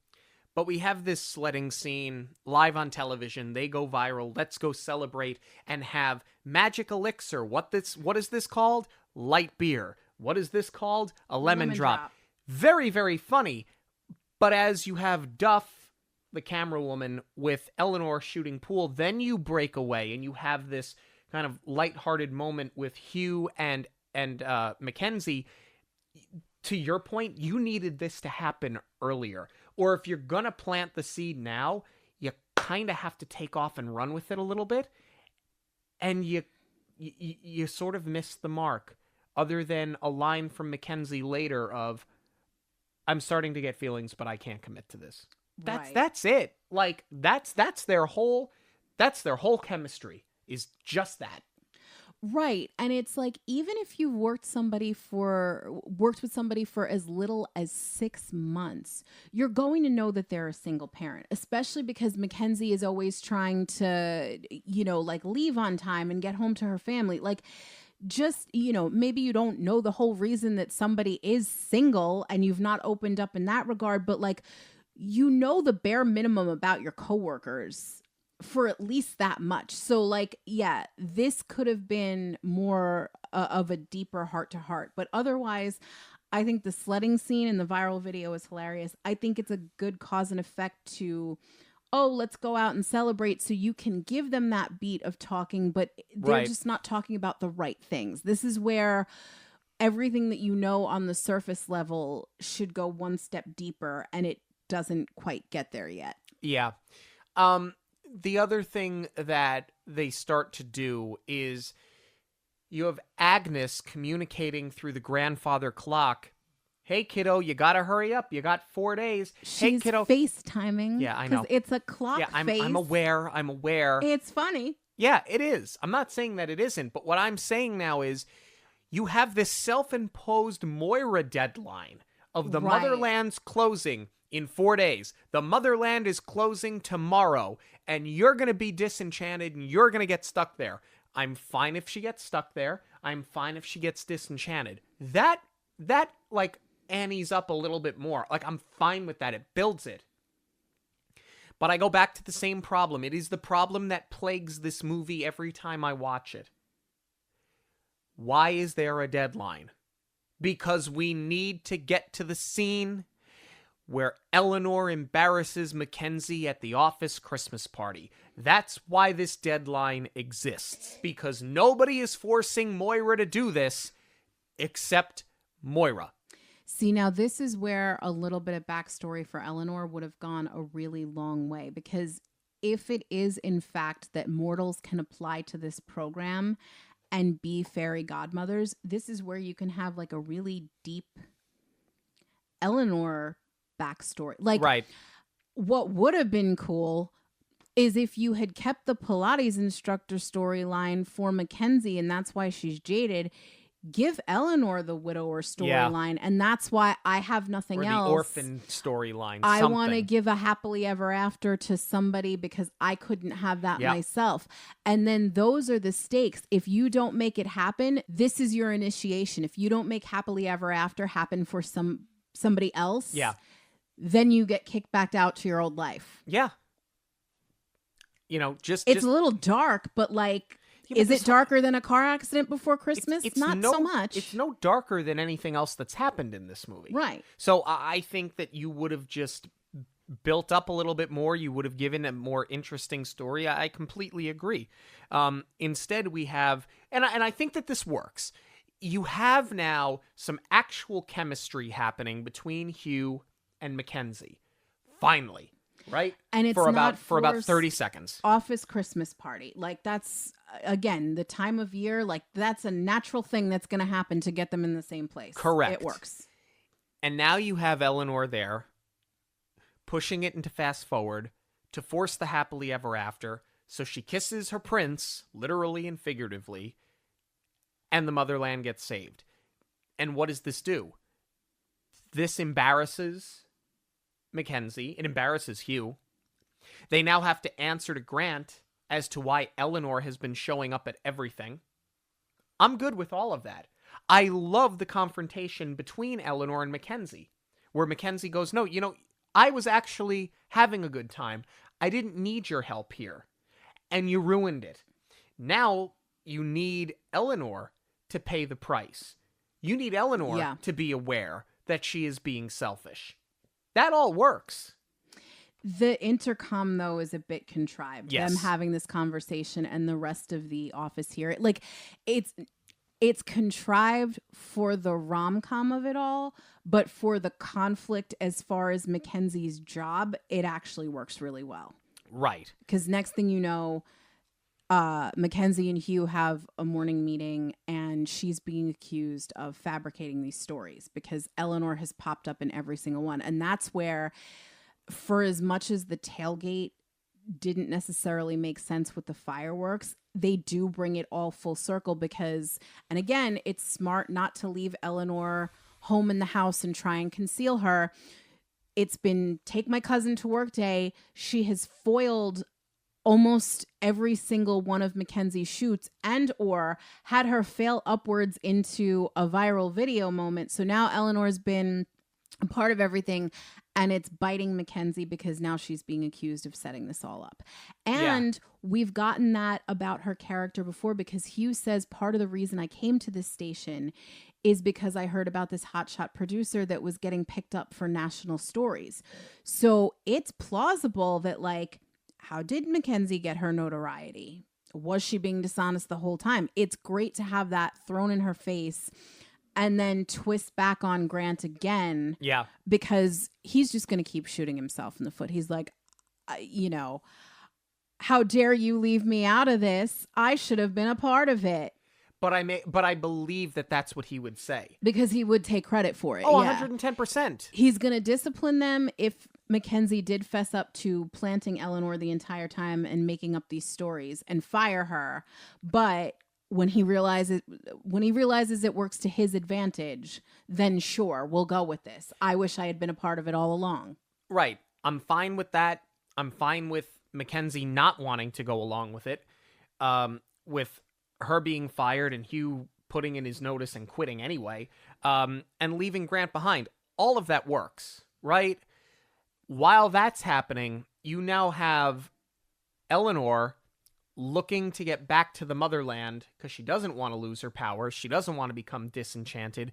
But we have this sledding scene live on television. They go viral. Let's go celebrate and have magic elixir. What is this called? Light beer. What is this called? A lemon drop. Very, very funny. But as you have Duff, the camera woman, with Eleanor shooting pool, then you break away and you have this kind of lighthearted moment with Hugh and Mackenzie, to your point, you needed this to happen earlier. Or if you're going to plant the seed now, you kind of have to take off and run with it a little bit. And you sort of missed the mark, other than a line from Mackenzie later of, I'm starting to get feelings, but I can't commit to this. That's it. Like, that's their whole chemistry, is just that. Right. And it's like, even if you've worked with somebody for as little as 6 months, you're going to know that they're a single parent, especially because Mackenzie is always trying to, like, leave on time and get home to her family. Like, just, maybe you don't know the whole reason that somebody is single and you've not opened up in that regard, but like, the bare minimum about your coworkers for at least that much. So like, yeah, this could have been more of a deeper heart to heart, but otherwise I think the sledding scene in the viral video is hilarious. I think it's a good cause and effect to, let's go out and celebrate, so you can give them that beat of talking, but they're just not talking about the right things. This is where everything that on the surface level should go one step deeper, and it doesn't quite get there yet. Yeah. The other thing that they start to do is you have Agnes communicating through the grandfather clock. Hey, kiddo, you got to hurry up. You got 4 days. She's hey, kiddo. FaceTiming. Yeah, I know. It's a clock face. I'm aware. It's funny. Yeah, it is. I'm not saying that it isn't. But what I'm saying now is you have this self-imposed Moira deadline of the Motherland's closing in 4 days. The Motherland is closing tomorrow, and you're going to be disenchanted, and you're going to get stuck there. I'm fine if she gets stuck there. I'm fine if she gets disenchanted. That like, Annie's up a little bit more. Like, I'm fine with that. It builds it. But I go back to the same problem. It is the problem that plagues this movie every time I watch it. Why is there a deadline? Because we need to get to the scene where Eleanor embarrasses Mackenzie at the office Christmas party. That's why this deadline exists. Because nobody is forcing Moira to do this except Moira. See, now this is where a little bit of backstory for Eleanor would have gone a really long way. Because if it is, in fact, that mortals can apply to this program and be fairy godmothers, this is where you can have like a really deep Eleanor backstory. Like, what would have been cool is if you had kept the Pilates instructor storyline for Mackenzie, and that's why she's jaded. Give Eleanor the widower storyline, and that's why I have nothing else. Or the orphan storyline. I want to give a happily ever after to somebody because I couldn't have that myself. And then those are the stakes. If you don't make it happen, this is your initiation. If you don't make happily ever after happen for somebody else, then you get kicked back out to your old life. Yeah. It's a little dark, but like, is it darker than a car accident before Christmas? It's not so much. It's no darker than anything else that's happened in this movie. Right. So I think that you would have just built up a little bit more. You would have given a more interesting story. I completely agree. Instead, we have, and I think that this works. You have now some actual chemistry happening between Hugh and Mackenzie. Finally. Right? And it's for not about 30 seconds. Office Christmas party. Like, that's, again, the time of year, like, that's a natural thing that's going to happen to get them in the same place. Correct. It works. And now you have Eleanor there, pushing it into fast forward to force the happily ever after. So she kisses her prince, literally and figuratively, and the Motherland gets saved. And what does this do? This embarrasses Mackenzie. It embarrasses Hugh. They now have to answer to Grant as to why Eleanor has been showing up at everything. I'm good with all of that. I love the confrontation between Eleanor and Mackenzie, where Mackenzie goes, no, I was actually having a good time. I didn't need your help here. And you ruined it. Now you need Eleanor to pay the price. You need Eleanor to be aware that she is being selfish. That all works. The intercom, though, is a bit contrived. Yes. Them having this conversation and the rest of the office here. Like, it's it's contrived for the rom-com of it all, but for the conflict as far as Mackenzie's job, it actually works really well. Right. Because next thing you know, Mackenzie and Hugh have a morning meeting, and she's being accused of fabricating these stories because Eleanor has popped up in every single one. And that's where, for as much as the tailgate didn't necessarily make sense with the fireworks, they do bring it all full circle because, and again, it's smart not to leave Eleanor home in the house and try and conceal her. It's been take my cousin to work day. She has foiled almost every single one of Mackenzie's shoots and or had her fail upwards into a viral video moment. So now Eleanor's been a part of everything, and it's biting Mackenzie because now she's being accused of setting this all up. And we've gotten that about her character before because Hugh says part of the reason I came to this station is because I heard about this hotshot producer that was getting picked up for national stories. So it's plausible that, like, how did Mackenzie get her notoriety? Was she being dishonest the whole time? It's great to have that thrown in her face and then twist back on Grant again. Yeah. Because he's just going to keep shooting himself in the foot. He's like, how dare you leave me out of this? I should have been a part of it. But I believe that that's what he would say. Because he would take credit for it. Oh, yeah. 110%. He's going to discipline them if Mackenzie did fess up to planting Eleanor the entire time and making up these stories and fire her. But when he realizes it works to his advantage, then sure, we'll go with this. I wish I had been a part of it all along. Right. I'm fine with that. I'm fine with Mackenzie not wanting to go along with it. With her being fired and Hugh putting in his notice and quitting anyway, and leaving Grant behind. All of that works, right? While that's happening, you now have Eleanor looking to get back to the motherland because she doesn't want to lose her powers. She doesn't want to become disenchanted.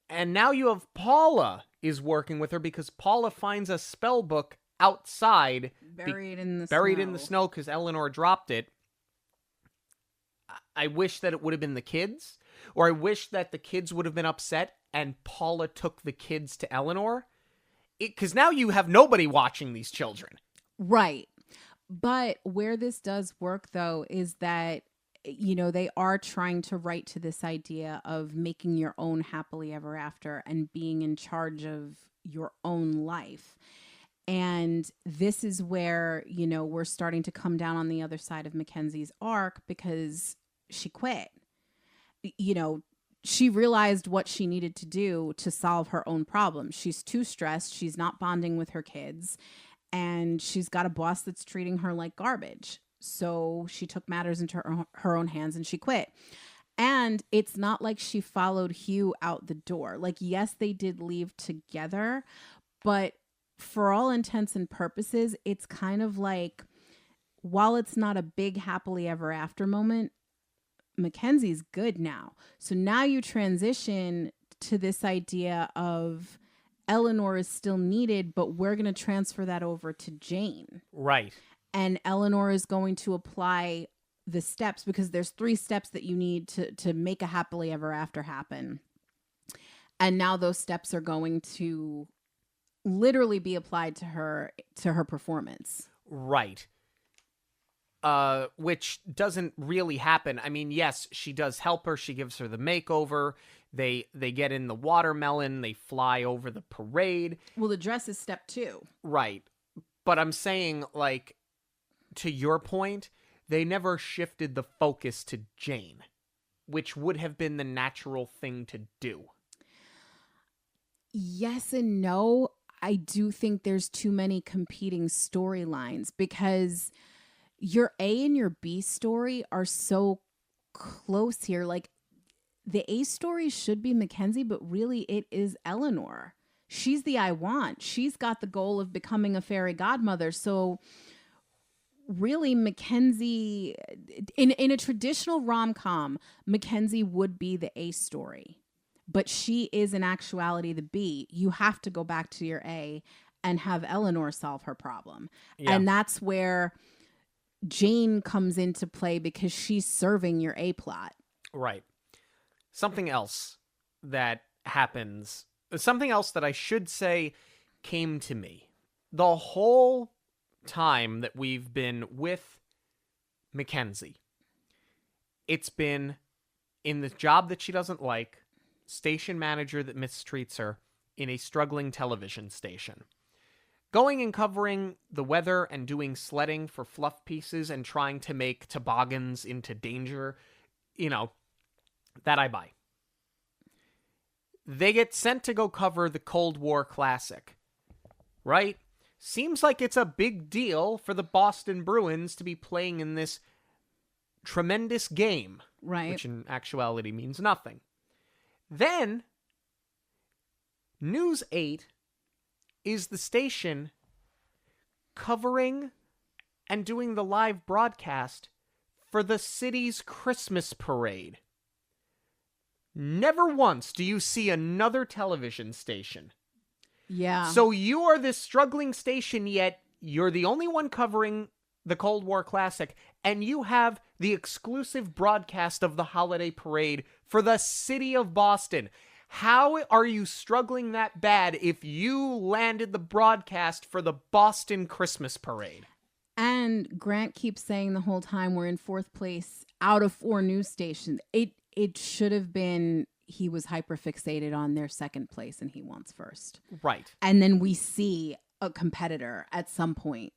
And now you have Paula is working with her because Paula finds a spell book outside. Buried in the snow because Eleanor dropped it. I wish that it would have been the kids, or I wish that the kids would have been upset and Paula took the kids to Eleanor. Because now you have nobody watching these children. Right. But where this does work, though, is that, they are trying to write to this idea of making your own happily ever after and being in charge of your own life. And this is where, we're starting to come down on the other side of Mackenzie's arc because she quit. She realized what she needed to do to solve her own problems. She's too stressed. She's not bonding with her kids. And she's got a boss that's treating her like garbage. So she took matters into her own hands and she quit. And it's not like she followed Hugh out the door. Like, yes, they did leave together. But for all intents and purposes, it's kind of like, while it's not a big happily ever after moment, Mackenzie's good now. So now you transition to this idea of Eleanor is still needed, but we're going to transfer that over to Jane. Right. And Eleanor is going to apply the steps because there's 3 steps that you need to make a happily ever after happen. And now those steps are going to literally be applied to her performance. Right. Which doesn't really happen. I mean, yes, she does help her. She gives her the makeover. They get in the watermelon. They fly over the parade. Well, the dress is step 2. Right. But I'm saying, like, to your point, they never shifted the focus to Jane, which would have been the natural thing to do. Yes and no. I do think there's too many competing storylines because your A and your B story are so close here. Like, the A story should be Mackenzie, but really it is Eleanor. She's the I want. She's got the goal of becoming a fairy godmother. So really Mackenzie, in a traditional rom-com, Mackenzie would be the A story. But she is in actuality the B. You have to go back to your A and have Eleanor solve her problem. Yeah. And that's where Jane comes into play because she's serving your A plot. Right. Something else that happens, something else that I should say came to me. The whole time that we've been with Mackenzie, it's been in the job that she doesn't like, station manager that mistreats her in a struggling television station. Going and covering the weather and doing sledding for fluff pieces and trying to make toboggans into danger, that I buy. They get sent to go cover the Cold War Classic, right? Seems like it's a big deal for the Boston Bruins to be playing in this tremendous game, Right. which in actuality means nothing. Then, News 8 is the station covering and doing the live broadcast for the city's Christmas parade. Never once do you see another television station. Yeah. So you are this struggling station, yet you're the only one covering the Cold War Classic, and you have the exclusive broadcast of the holiday parade for the city of Boston. How are you struggling that bad if you landed the broadcast for the Boston Christmas parade? And Grant keeps saying the whole time we're in fourth place out of 4 news stations. It should have been he was hyperfixated on their second place and he wants first. Right. And then we see a competitor at some point.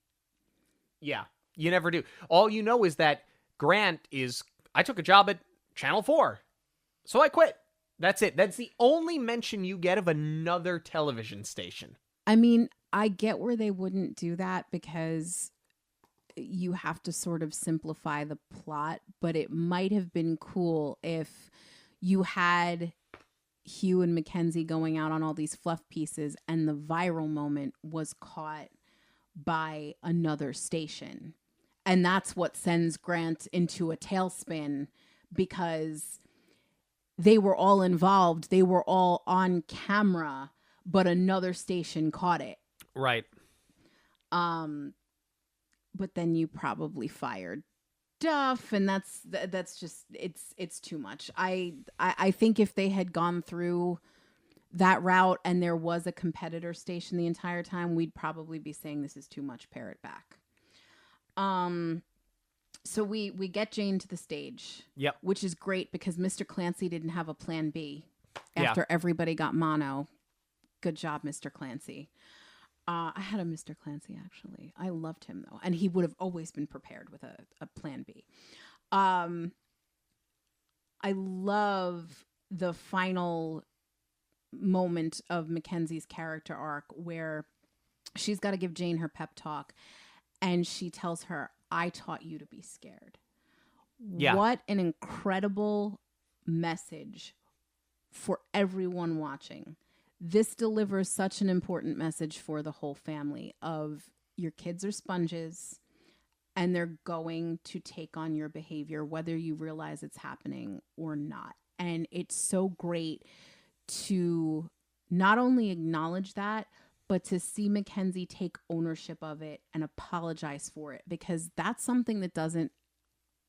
Yeah, you never do. All you know is that Grant I took a job at Channel 4, so I quit. That's it. That's the only mention you get of another television station. I mean, I get where they wouldn't do that because you have to sort of simplify the plot, but it might have been cool if you had Hugh and Mackenzie going out on all these fluff pieces and the viral moment was caught by another station. And that's what sends Grant into a tailspin because they were all involved. They were all on camera, but another station caught it. Right. But then you probably fired Duff, and that's just it's too much. I think if they had gone through that route and there was a competitor station the entire time, we'd probably be saying this is too much, pare it back. So we get Jane to the stage. Yep. Which is great because Mr. Clancy didn't have a plan B after everybody got mono. Good job, Mr. Clancy. I had a Mr. Clancy, actually. I loved him, though. And he would have always been prepared with a plan B. I love the final moment of Mackenzie's character arc where she's got to give Jane her pep talk. And she tells her, I taught you to be scared. Yeah. What an incredible message for everyone watching. This delivers such an important message for the whole family of your kids are sponges and they're going to take on your behavior, whether you realize it's happening or not. And it's so great to not only acknowledge that, but to see Mackenzie take ownership of it and apologize for it, because that's something that doesn't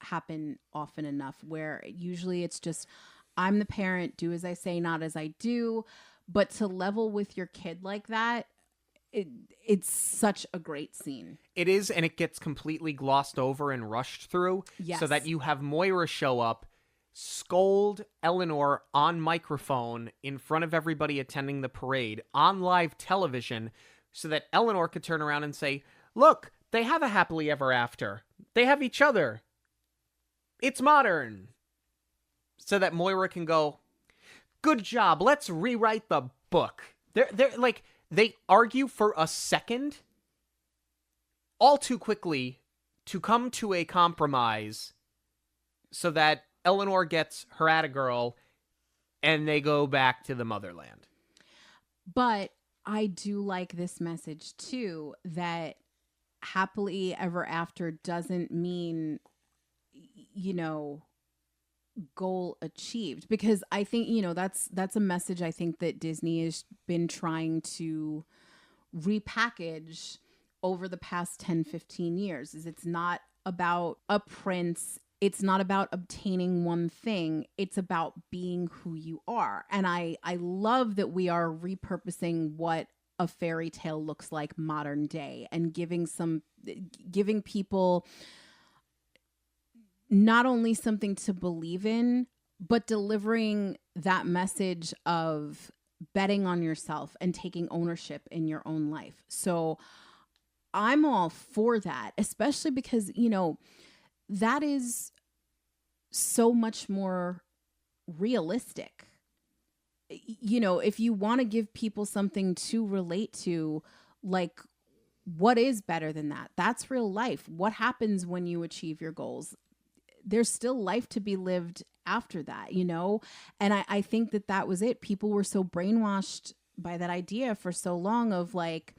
happen often enough, where usually it's just, I'm the parent, do as I say, not as I do. But to level with your kid like that, it's such a great scene. It is, and it gets completely glossed over and rushed through. Yes. So that you have Moira show up, scold Eleanor on microphone in front of everybody attending the parade on live television, so that Eleanor could turn around and say, look, they have a happily ever after. They have each other. It's modern. So that Moira can go, good job, let's rewrite the book. They're like, they argue for a second, all too quickly, to come to a compromise so that Eleanor gets her attagirl and they go back to the motherland. But I do like this message too, that happily ever after doesn't mean, goal achieved, because I think, that's a message I think that Disney has been trying to repackage over the past 10-15 years. Is it's not about a prince it's not about obtaining one thing. It's about being who you are. And I love that we are repurposing what a fairy tale looks like modern day and giving people not only something to believe in, but delivering that message of betting on yourself and taking ownership in your own life. So I'm all for that, especially because, that is so much more realistic. If you want to give people something to relate to, like, what is better than that? That's real life. What happens when you achieve your goals? There's still life to be lived after that, And I think that was it. People were so brainwashed by that idea for so long of like,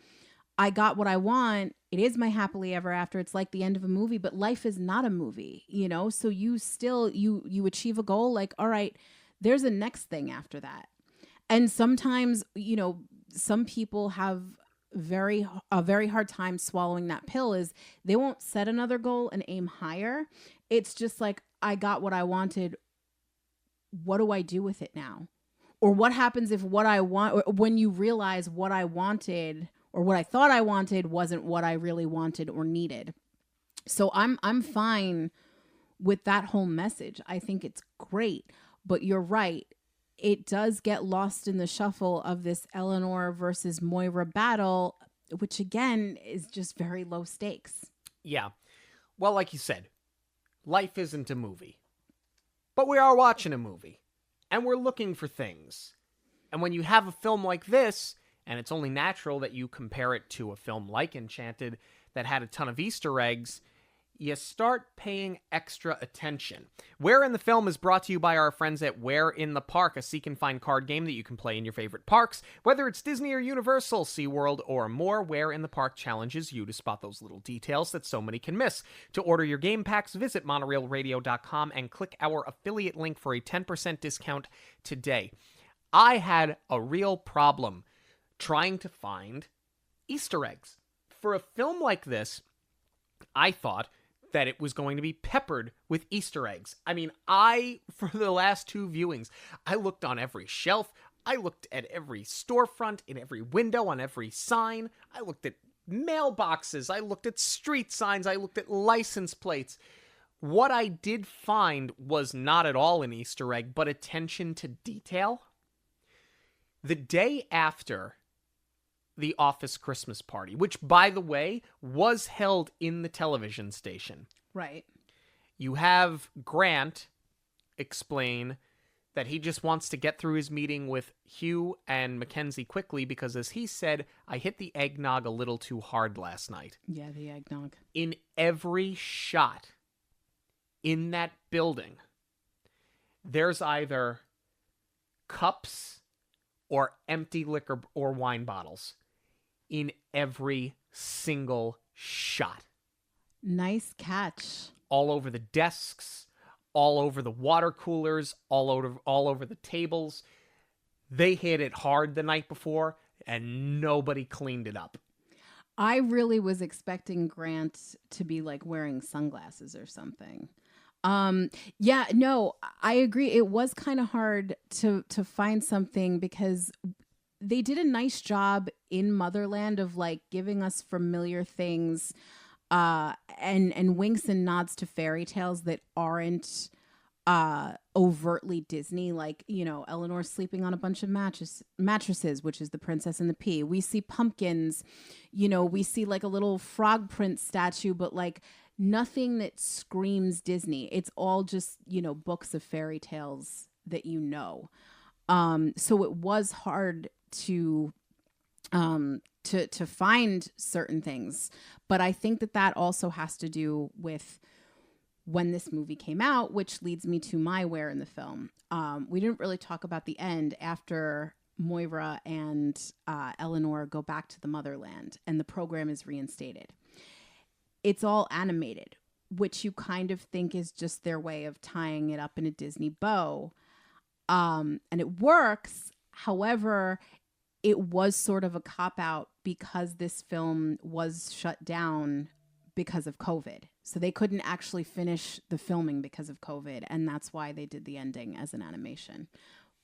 I got what I want. It is my happily ever after. It's like the end of a movie, but life is not a movie, So you still, you achieve a goal, like, all right, there's a next thing after that. And sometimes, some people have a very hard time swallowing that pill. Is they won't set another goal and aim higher. It's just like, I got what I wanted. What do I do with it now? Or what happens if what I want, or when you realize what I wanted or what I thought I wanted wasn't what I really wanted or needed? So I'm fine with that whole message. I think it's great, but you're right. It does get lost in the shuffle of this Eleanor versus Moira battle, which again is just very low stakes. Yeah. Well, like you said, life isn't a movie. But we are watching a movie. And we're looking for things. And when you have a film like this, and it's only natural that you compare it to a film like Enchanted that had a ton of Easter eggs, you start paying extra attention. Where in the Film is brought to you by our friends at Where in the Park, a seek and find card game that you can play in your favorite parks. Whether it's Disney or Universal, SeaWorld, or more, Where in the Park challenges you to spot those little details that so many can miss. To order your game packs, visit monoreelradio.com and click our affiliate link for a 10% discount today. I had a real problem trying to find Easter eggs. For a film like this, I thought that it was going to be peppered with Easter eggs. I mean, for the last two viewings, I looked on every shelf. I looked at every storefront, in every window, on every sign. I looked at mailboxes. I looked at street signs. I looked at license plates. What I did find was not at all an Easter egg, but attention to detail. The day after the Office Christmas party, which, by the way, was held in the television station. Right. You have Grant explain that he just wants to get through his meeting with Hugh and Mackenzie quickly because, as he said, I hit the eggnog a little too hard last night. Yeah, the eggnog. In every shot in that building, there's either cups or empty liquor or wine bottles in every single shot. Nice catch. All over the desks, all over the water coolers, all over the tables. They hit it hard the night before, and nobody cleaned it up. I really was expecting Grant to be like wearing sunglasses or something. Yeah, no, I agree. It was kind of hard to find something because they did a nice job in Motherland of like giving us familiar things, and winks and nods to fairy tales that aren't overtly Disney, like, Eleanor sleeping on a bunch of mattresses, which is The Princess and the Pea. We see pumpkins, we see like a little frog prince statue, but like nothing that screams Disney. It's all just, books of fairy tales that so it was hard to find certain things, but I think that also has to do with when this movie came out, which leads me to my where in the film. We didn't really talk about the end after Moira and Eleanor go back to the motherland and the program is reinstated. It's all animated, which you kind of think is just their way of tying it up in a Disney bow. And it works. However, it was sort of a cop-out because this film was shut down because of COVID. So they couldn't actually finish the filming because of COVID. And that's why they did the ending as an animation.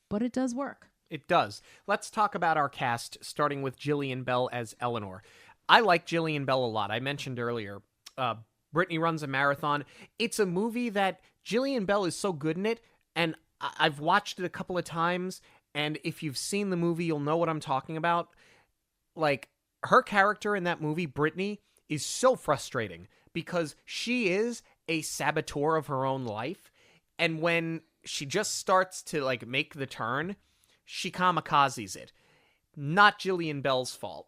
But it does work. It does. Let's talk about our cast, starting with Jillian Bell as Eleanor. I like Jillian Bell a lot. I mentioned earlier, Brittany Runs a Marathon. It's a movie that Jillian Bell is so good in it, and I've watched it a couple of times, and if you've seen the movie, you'll know what I'm talking about. Like, her character in that movie, Brittany, is so frustrating because she is a saboteur of her own life, and when she just starts to, like, make the turn, she kamikazes it. Not Jillian Bell's fault.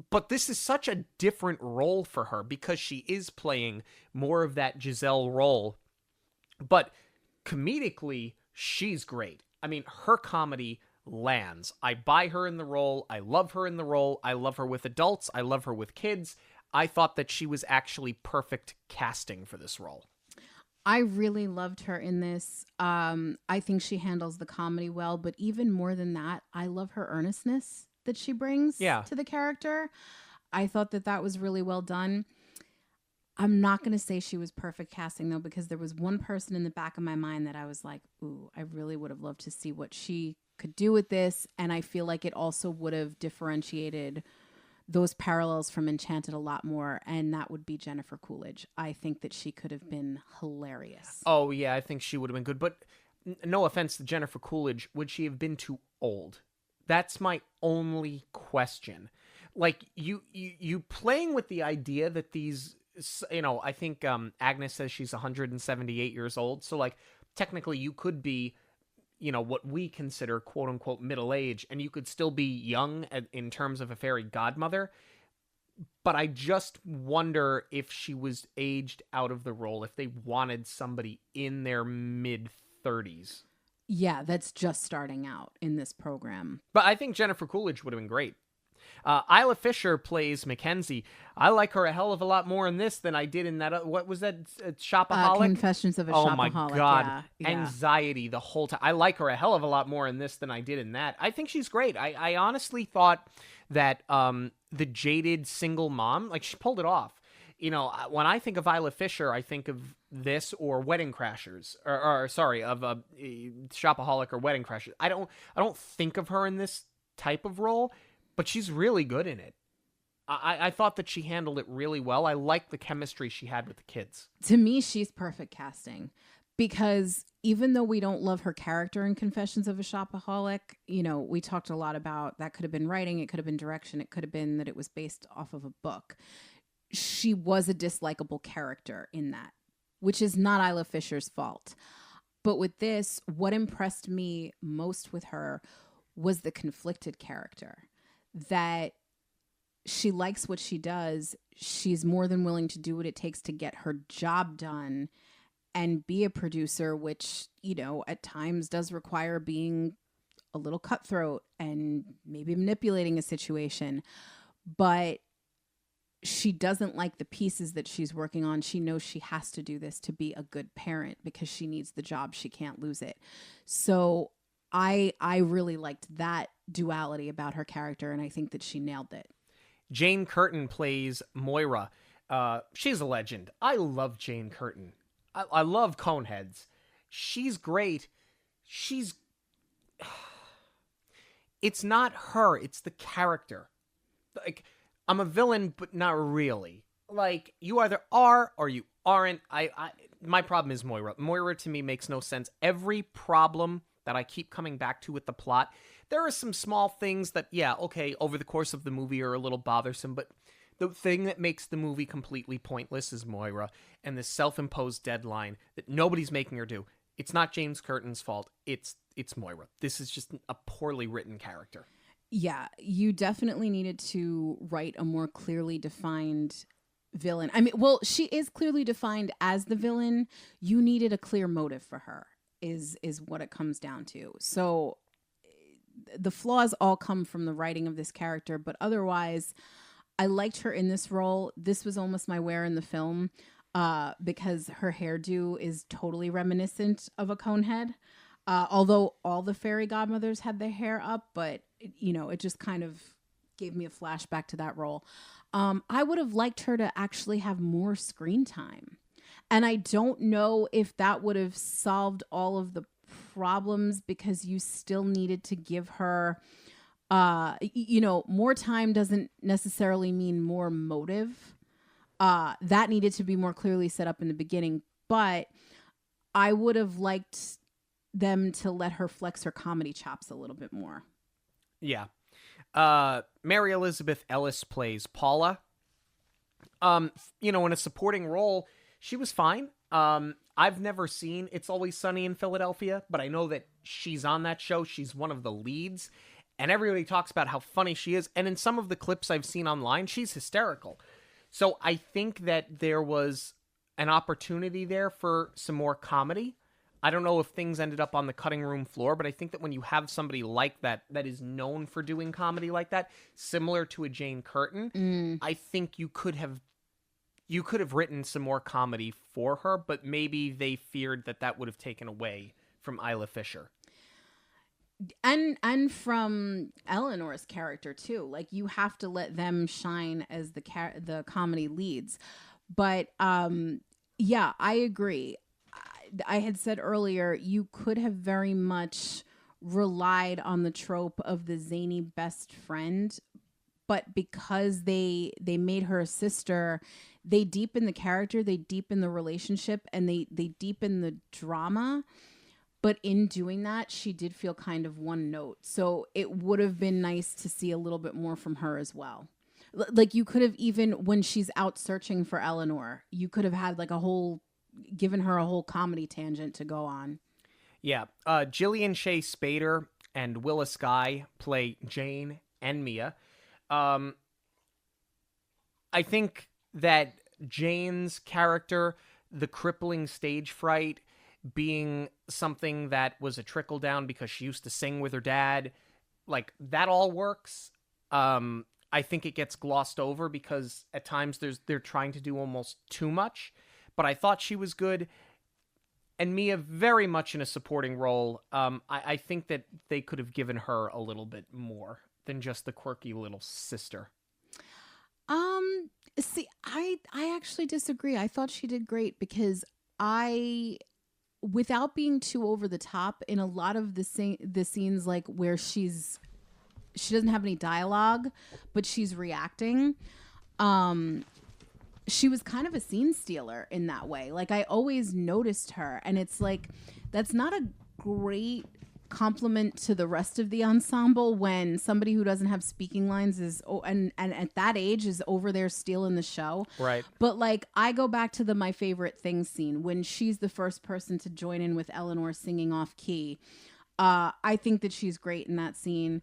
But this is such a different role for her because she is playing more of that Giselle role. But comedically, she's great. I mean, her comedy lands. I buy her in the role. I love her in the role. I love her with adults. I love her with kids. I thought that she was actually perfect casting for this role. I really loved her in this. I think she handles the comedy well, but even more than that, I love her earnestness that she brings to the character. I thought that was really well done. I'm not going to say she was perfect casting, though, because there was one person in the back of my mind that I was like, ooh, I really would have loved to see what she could do with this. And I feel like it also would have differentiated those parallels from Enchanted a lot more, and that would be Jennifer Coolidge. I think that she could have been hilarious. Oh, yeah, I think she would have been good. But no offense to Jennifer Coolidge, would she have been too old? That's my only question. Like, you playing with the idea that these, you know, I think Agnes says she's 178 years old. So, like, technically you could be, you know, what we consider quote unquote middle age, and you could still be young in terms of a fairy godmother. But I just wonder if she was aged out of the role, if they wanted somebody in their mid-30s. Yeah, that's just starting out in this program. But I think Jennifer Coolidge would have been great. Isla Fisher plays Mackenzie. I like her a hell of a lot more in this than I did in that. What was that? Shopaholic? Confessions of a Shopaholic. Oh my God. Yeah. Anxiety the whole time. I like her a hell of a lot more in this than I did in that. I think she's great. I honestly thought that the jaded single mom, like, she pulled it off. You know, when I think of Isla Fisher, I think of this or Wedding Crashers, or sorry, of Shopaholic or Wedding Crashers. I don't think of her in this type of role, but she's really good in it. I thought that she handled it really well. I liked the chemistry she had with the kids. To me, she's perfect casting because even though we don't love her character in Confessions of a Shopaholic, you know, we talked a lot about that could have been writing, it could have been direction, it could have been that it was based off of a book. She was a dislikable character in that, which is not Isla Fisher's fault. But with this, what impressed me most with her was the conflicted character. That she likes what she does. She's more than willing to do what it takes to get her job done and be a producer, which, you know, at times does require being a little cutthroat and maybe manipulating a situation. But she doesn't like the pieces that she's working on. She knows she has to do this to be a good parent because she needs the job. She can't lose it. So I really liked that duality about her character, and I think that she nailed it. Jane Curtin plays Moira. She's a legend. I love Jane Curtin. I love Coneheads. She's great. It's not her. It's the character. Like, I'm a villain, but not really. Like, you either are or you aren't. My problem is Moira. Moira, to me, makes no sense. Every problem that I keep coming back to with the plot, there are some small things that, yeah, okay, over the course of the movie are a little bothersome, but the thing that makes the movie completely pointless is Moira and the self-imposed deadline that nobody's making her do. It's not James Curtin's fault. It's Moira. This is just a poorly written character. Yeah, you definitely needed to write a more clearly defined villain. I mean, well, she is clearly defined as the villain. You needed a clear motive for her, is what it comes down to. So the flaws all come from the writing of this character, but otherwise, I liked her in this role. This was almost my wear in the film because her hairdo is totally reminiscent of a Conehead. Although all the fairy godmothers had their hair up, but you know, it just kind of gave me a flashback to that role. I would have liked her to actually have more screen time. And I don't know if that would have solved all of the problems, because you still needed to give her, more time doesn't necessarily mean more motive. That needed to be more clearly set up in the beginning. But I would have liked them to let her flex her comedy chops a little bit more. Yeah. Mary Elizabeth Ellis plays Paula. In a supporting role, she was fine. I've never seen It's Always Sunny in Philadelphia, but I know that she's on that show. She's one of the leads, and everybody talks about how funny she is. And in some of the clips I've seen online, she's hysterical. So I think that there was an opportunity there for some more comedy. I don't know if things ended up on the cutting room floor, but I think that when you have somebody like that is known for doing comedy like that, similar to a Jane Curtin, I think you could have written some more comedy for her, but maybe they feared that would have taken away from Isla Fisher. And from Eleanor's character too. Like, you have to let them shine as the comedy leads. But yeah, I agree. I had said earlier, you could have very much relied on the trope of the zany best friend, but because they made her a sister, they deepen the character, they deepen the relationship, and they deepen the drama. But in doing that, she did feel kind of one note. So it would have been nice to see a little bit more from her as well. Like, you could have, even when she's out searching for Eleanor, you could have had like given her a whole comedy tangent to go on. Yeah. Gillian Shea Spader and Willa Skye play Jane and Mia. I think that Jane's character, the crippling stage fright, being something that was a trickle down because she used to sing with her dad, like, that all works. I think it gets glossed over because at times they're trying to do almost too much. But I thought she was good. And Mia, very much in a supporting role. I think that they could have given her a little bit more than just the quirky little sister. See, I actually disagree. I thought she did great because without being too over the top, in a lot of the scenes, like where she doesn't have any dialogue, but she's reacting. She was kind of a scene stealer in that way. Like, I always noticed her, and it's like, that's not a great compliment to the rest of the ensemble when somebody who doesn't have speaking lines and at that age is over there stealing the show. Right. But like, I go back to my favorite things scene when she's the first person to join in with Eleanor singing off key. I think that she's great in that scene.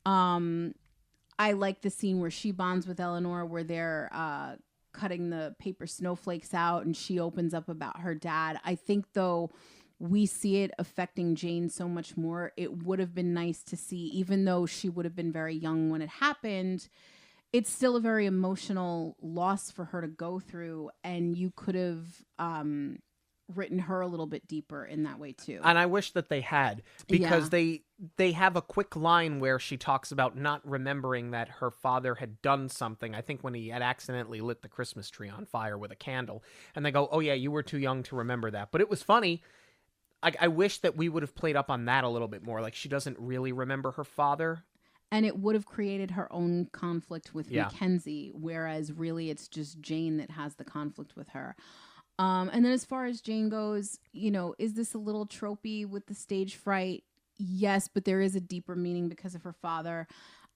I like the scene where she bonds with Eleanor, where they're cutting the paper snowflakes out and she opens up about her dad. I think, though, we see it affecting Jane so much more. It would have been nice to see, even though she would have been very young when it happened, it's still a very emotional loss for her to go through, and you could have written her a little bit deeper in that way too. And I wish that they had, because they have a quick line where she talks about not remembering that her father had done something, I think when he had accidentally lit the Christmas tree on fire with a candle, and they go, oh yeah, you were too young to remember that. But it was funny. I wish that we would have played up on that a little bit more. Like, she doesn't really remember her father. And it would have created her own conflict with Mackenzie, whereas really it's just Jane that has the conflict with her. And then as far as Jane goes, is this a little tropey with the stage fright? Yes, but there is a deeper meaning because of her father.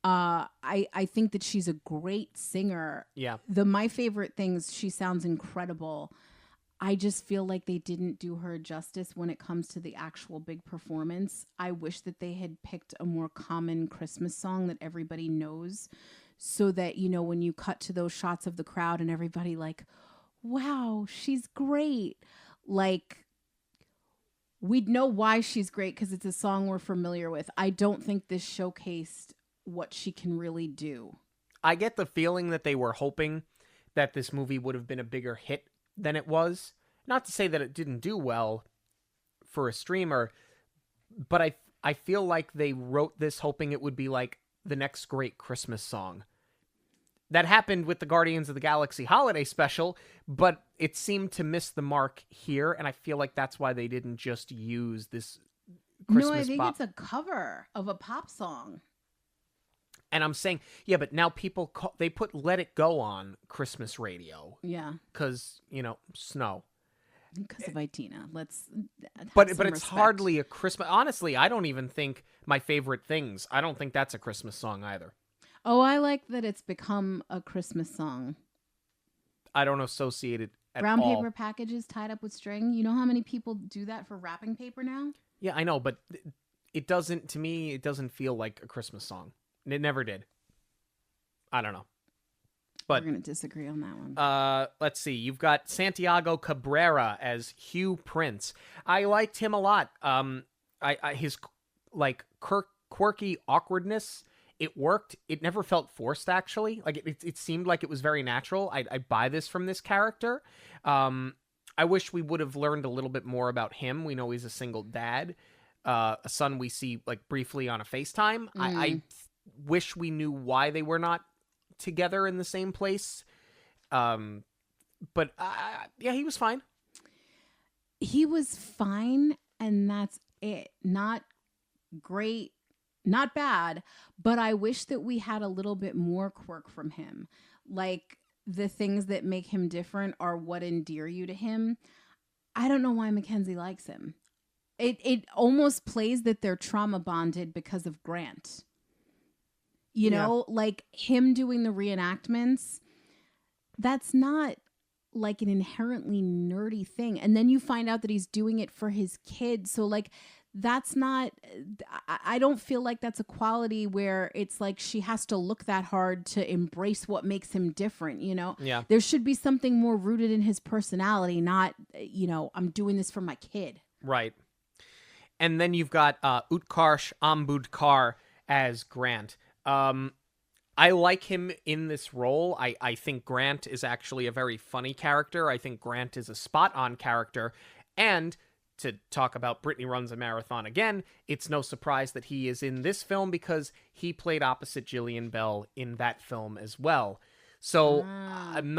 I think that she's a great singer. Yeah. My favorite things, she sounds incredible. I just feel like they didn't do her justice when it comes to the actual big performance. I wish that they had picked a more common Christmas song that everybody knows, so that, when you cut to those shots of the crowd and everybody like, wow, she's great. Like, we'd know why she's great because it's a song we're familiar with. I don't think this showcased what she can really do. I get the feeling that they were hoping that this movie would have been a bigger hit than it was. Not to say that it didn't do well for a streamer, but I feel like they wrote this hoping it would be like the next great Christmas song that happened with the Guardians of the Galaxy holiday special, but it seemed to miss the mark here, and I feel like that's why they didn't just use this Christmas No, I think pop. it's a cover of a pop song. And I'm saying, yeah, but now people, they put Let It Go on Christmas radio. Yeah. Because, snow. Because of Itina. Let's But it's hardly a Christmas. Honestly, I don't even think My Favorite Things. I don't think that's a Christmas song either. Oh, I like that it's become a Christmas song. I don't associate it at Brown all. paper packages tied up with string. You know how many people do that for wrapping paper now? Yeah, I know, but it doesn't, to me, it doesn't feel like a Christmas song. It never did. I don't know. But we're going to disagree on that one. Let's see. You've got Santiago Cabrera as Hugh Prince. I liked him a lot. His quirky awkwardness, it worked. It never felt forced, actually. Like it seemed like it was very natural. I buy this from this character. I wish we would have learned a little bit more about him. We know he's a single dad, a son we see like briefly on a FaceTime. I wish we knew why they were not together in the same place. But yeah, he was fine. He was fine, and that's it. Not great, not bad, but I wish that we had a little bit more quirk from him. Like, the things that make him different are what endear you to him. I don't know why Mackenzie likes him. It almost plays that they're trauma bonded because of Grant. You know, like him doing the reenactments, that's not like an inherently nerdy thing. And then you find out that he's doing it for his kids. So like, that's not, I don't feel like that's a quality where it's like she has to look that hard to embrace what makes him different, you know? Yeah. There should be something more rooted in his personality, not, I'm doing this for my kid. Right. And then you've got Utkarsh Ambudkar as Grant. I like him in this role. I think Grant is actually a very funny character. I think Grant is a spot-on character. And to talk about Brittany Runs a Marathon again, it's no surprise that he is in this film because he played opposite Jillian Bell in that film as well. So I'm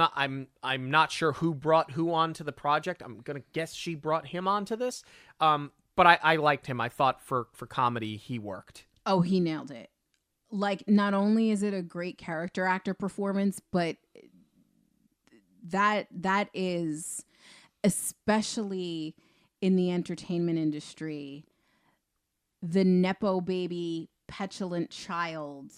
not sure who brought who onto the project. I'm gonna guess she brought him onto this. But I liked him. I thought for comedy he worked. Oh, he nailed it. Like, not only is it a great character actor performance, but that is, especially in the entertainment industry, the Nepo baby, petulant child,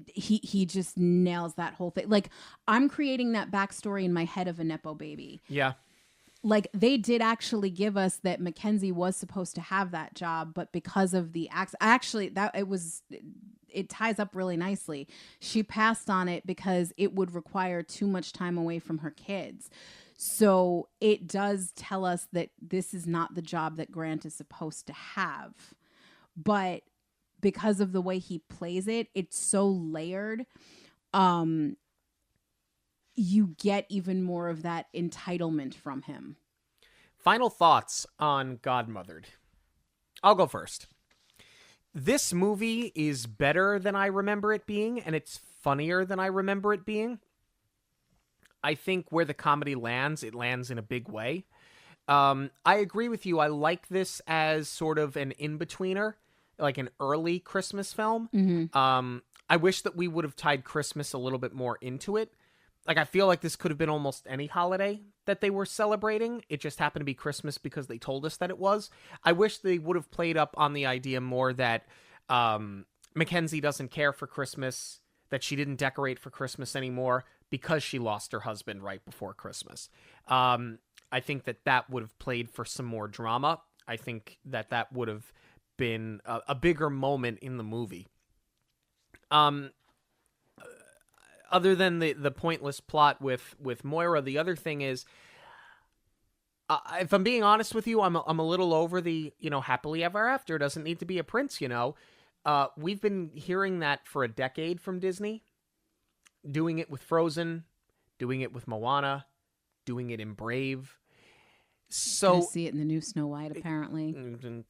he just nails that whole thing. Like, I'm creating that backstory in my head of a Nepo baby. Yeah. Like, they did actually give us that Mackenzie was supposed to have that job, but because of the it ties up really nicely. She passed on it because it would require too much time away from her kids. So it does tell us that this is not the job that Grant is supposed to have. But because of the way he plays it, it's so layered. You get even more of that entitlement from him. Final thoughts on Godmothered. I'll go first. This movie is better than I remember it being, and it's funnier than I remember it being. I think where the comedy lands, it lands in a big way. I agree with you. I like this as sort of an in-betweener, like an early Christmas film. Mm-hmm. I wish that we would have tied Christmas a little bit more into it. Like, I feel like this could have been almost any holiday that they were celebrating. It just happened to be Christmas because they told us that it was. I wish they would have played up on the idea more that Mackenzie doesn't care for Christmas, that she didn't decorate for Christmas anymore because she lost her husband right before Christmas. I think that would have played for some more drama. I think that would have been a bigger moment in the movie. Other than the pointless plot with Moira, the other thing is, if I'm being honest with you, I'm a little over the, happily ever after. Doesn't need to be a prince, We've been hearing that for a decade from Disney. Doing it with Frozen, doing it with Moana, doing it in Brave. So Gonna see it in the new Snow White, apparently.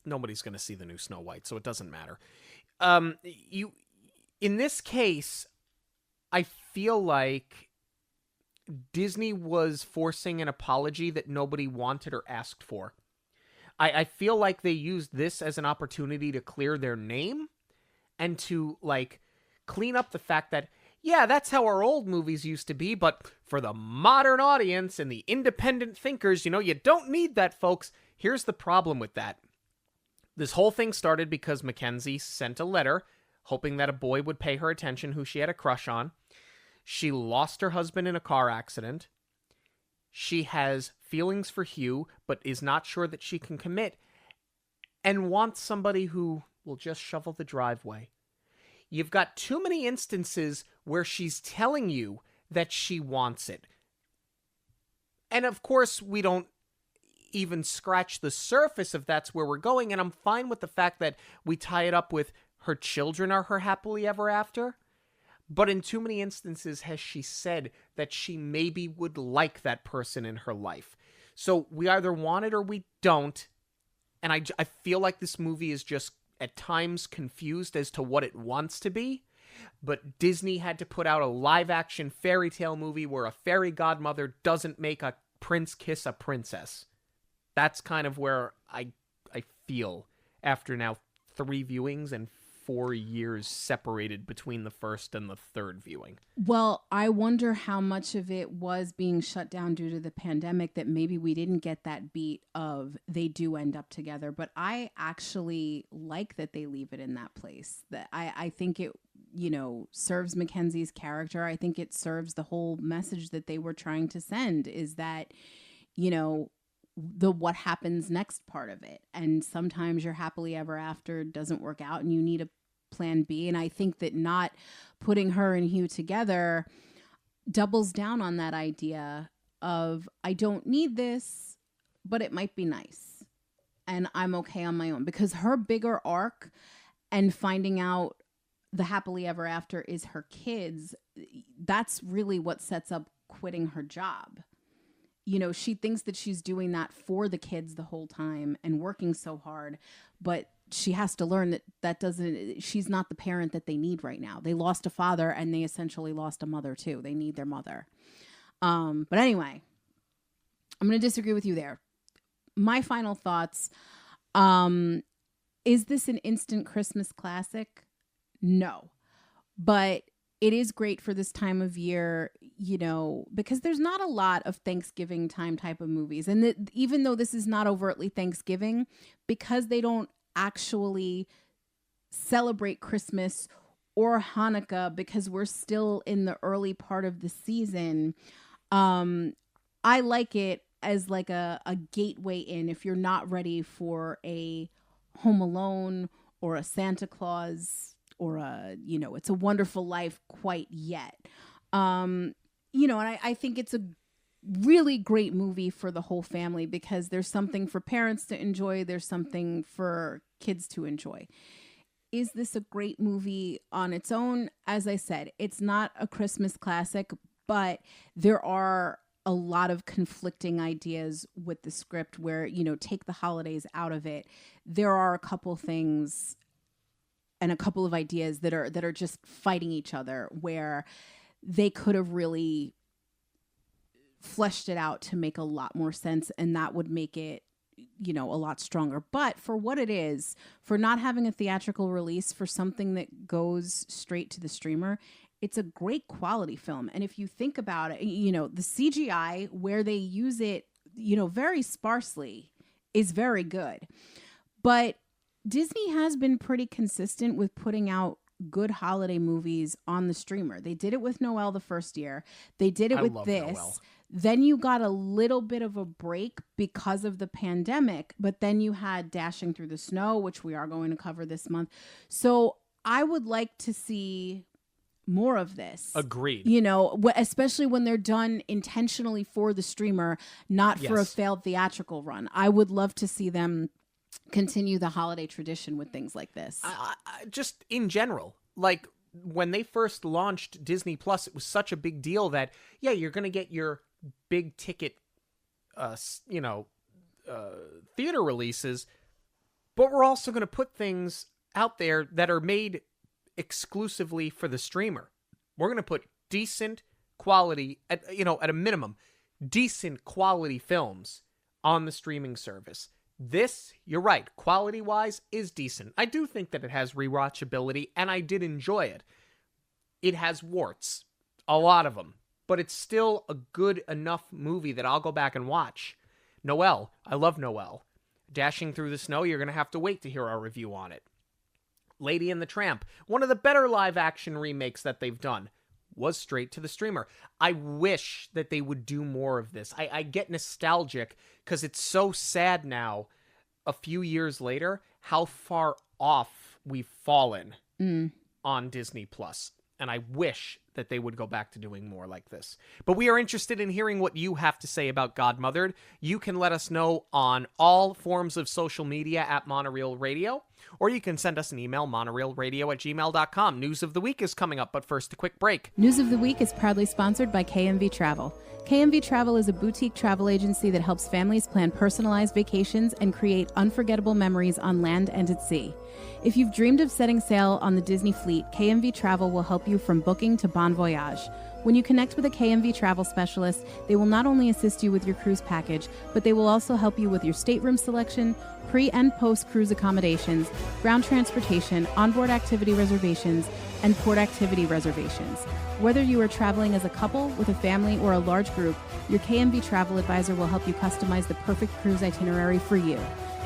Nobody's going to see the new Snow White, so it doesn't matter. In this case, I feel like Disney was forcing an apology that nobody wanted or asked for. I feel like they used this as an opportunity to clear their name and to, like, clean up the fact that, yeah, that's how our old movies used to be, but for the modern audience and the independent thinkers, you know, you don't need that, folks. Here's the problem with that. This whole thing started because Mackenzie sent a letter hoping that a boy would pay her attention who she had a crush on. She lost her husband in a car accident. She has feelings for Hugh, but is not sure that she can commit, and wants somebody who will just shovel the driveway. You've got too many instances where she's telling you that she wants it. And of course, we don't even scratch the surface of that's where we're going, and I'm fine with the fact that we tie it up with her children are her happily ever after. But in too many instances has she said that she maybe would like that person in her life. So we either want it or we don't. And I feel like this movie is just at times confused as to what it wants to be. But Disney had to put out a live-action fairy tale movie where a fairy godmother doesn't make a prince kiss a princess. That's kind of where I feel after now 3 viewings and 4 years separated between the first and the third viewing. Well, I wonder how much of it was being shut down due to the pandemic that maybe we didn't get that beat of they do end up together. But I actually like that they leave it in that place. That I think it, you know, serves Mackenzie's character. I think it serves the whole message that they were trying to send is that, you know, the what happens next part of it. And sometimes your happily ever after doesn't work out and you need a plan B. And I think that not putting her and Hugh together doubles down on that idea of I don't need this, but it might be nice. And I'm okay on my own, because her bigger arc and finding out the happily ever after is her kids. That's really what sets up quitting her job. You know, she thinks that she's doing that for the kids the whole time and working so hard, but she has to learn that she's not the parent that they need right now. They lost a father and they essentially lost a mother too. They need their mother. But anyway, I'm going to disagree with you there. My final thoughts. Is this an instant Christmas classic? No, but it is great for this time of year, you know, because there's not a lot of Thanksgiving time type of movies. And even though this is not overtly Thanksgiving, because they don't actually celebrate Christmas or Hanukkah, because we're still in the early part of the season, I like it as like a gateway in if you're not ready for a Home Alone or a Santa Claus or It's a Wonderful Life quite yet. And I think it's a really great movie for the whole family because there's something for parents to enjoy. There's something for kids to enjoy. Is this a great movie on its own? As I said, it's not a Christmas classic, but there are a lot of conflicting ideas with the script where, take the holidays out of it. There are a couple things and a couple of ideas that are just fighting each other where they could have really fleshed it out to make a lot more sense, and that would make it, a lot stronger. But for what it is, for not having a theatrical release, for something that goes straight to the streamer, it's a great quality film. And if you think about it, the CGI where they use it, very sparsely is very good. But Disney has been pretty consistent with putting out good holiday movies on the streamer. They did it with Noel the first year. They did it with this. Noel. Then you got a little bit of a break because of the pandemic, but then you had Dashing Through the Snow, which we are going to cover this month. So I would like to see more of this. Agreed. Especially when they're done intentionally for the streamer, not for a failed theatrical run. I would love to see them continue the holiday tradition with things like this. Just in general, like when they first launched Disney Plus, it was such a big deal that, you're going to get your big ticket, theater releases, but we're also going to put things out there that are made exclusively for the streamer. We're going to put decent quality, at a minimum, decent quality films on the streaming service. This, you're right, quality-wise is decent. I do think that it has rewatchability, and I did enjoy it. It has warts, a lot of them, but it's still a good enough movie that I'll go back and watch. Noelle, I love Noelle. Dashing Through the Snow, you're going to have to wait to hear our review on it. Lady and the Tramp, one of the better live-action remakes that they've done, was straight to the streamer. I wish that they would do more of this. I get nostalgic because it's so sad now, a few years later, how far off we've fallen on Disney+. And I wish that they would go back to doing more like this. But we are interested in hearing what you have to say about Godmothered. You can let us know on all forms of social media at Monoreel Radio, or you can send us an email, monoreelradio@gmail.com. News of the Week is coming up, but first, a quick break. News of the Week is proudly sponsored by KMV Travel. KMV Travel is a boutique travel agency that helps families plan personalized vacations and create unforgettable memories on land and at sea. If you've dreamed of setting sail on the Disney fleet, KMV Travel will help you from booking to bon voyage. When you connect with a KMV travel specialist, they will not only assist you with your cruise package, but they will also help you with your stateroom selection, pre- and post-cruise accommodations, ground transportation, onboard activity reservations, and port activity reservations. Whether you are traveling as a couple, with a family, or a large group, your KMV travel advisor will help you customize the perfect cruise itinerary for you.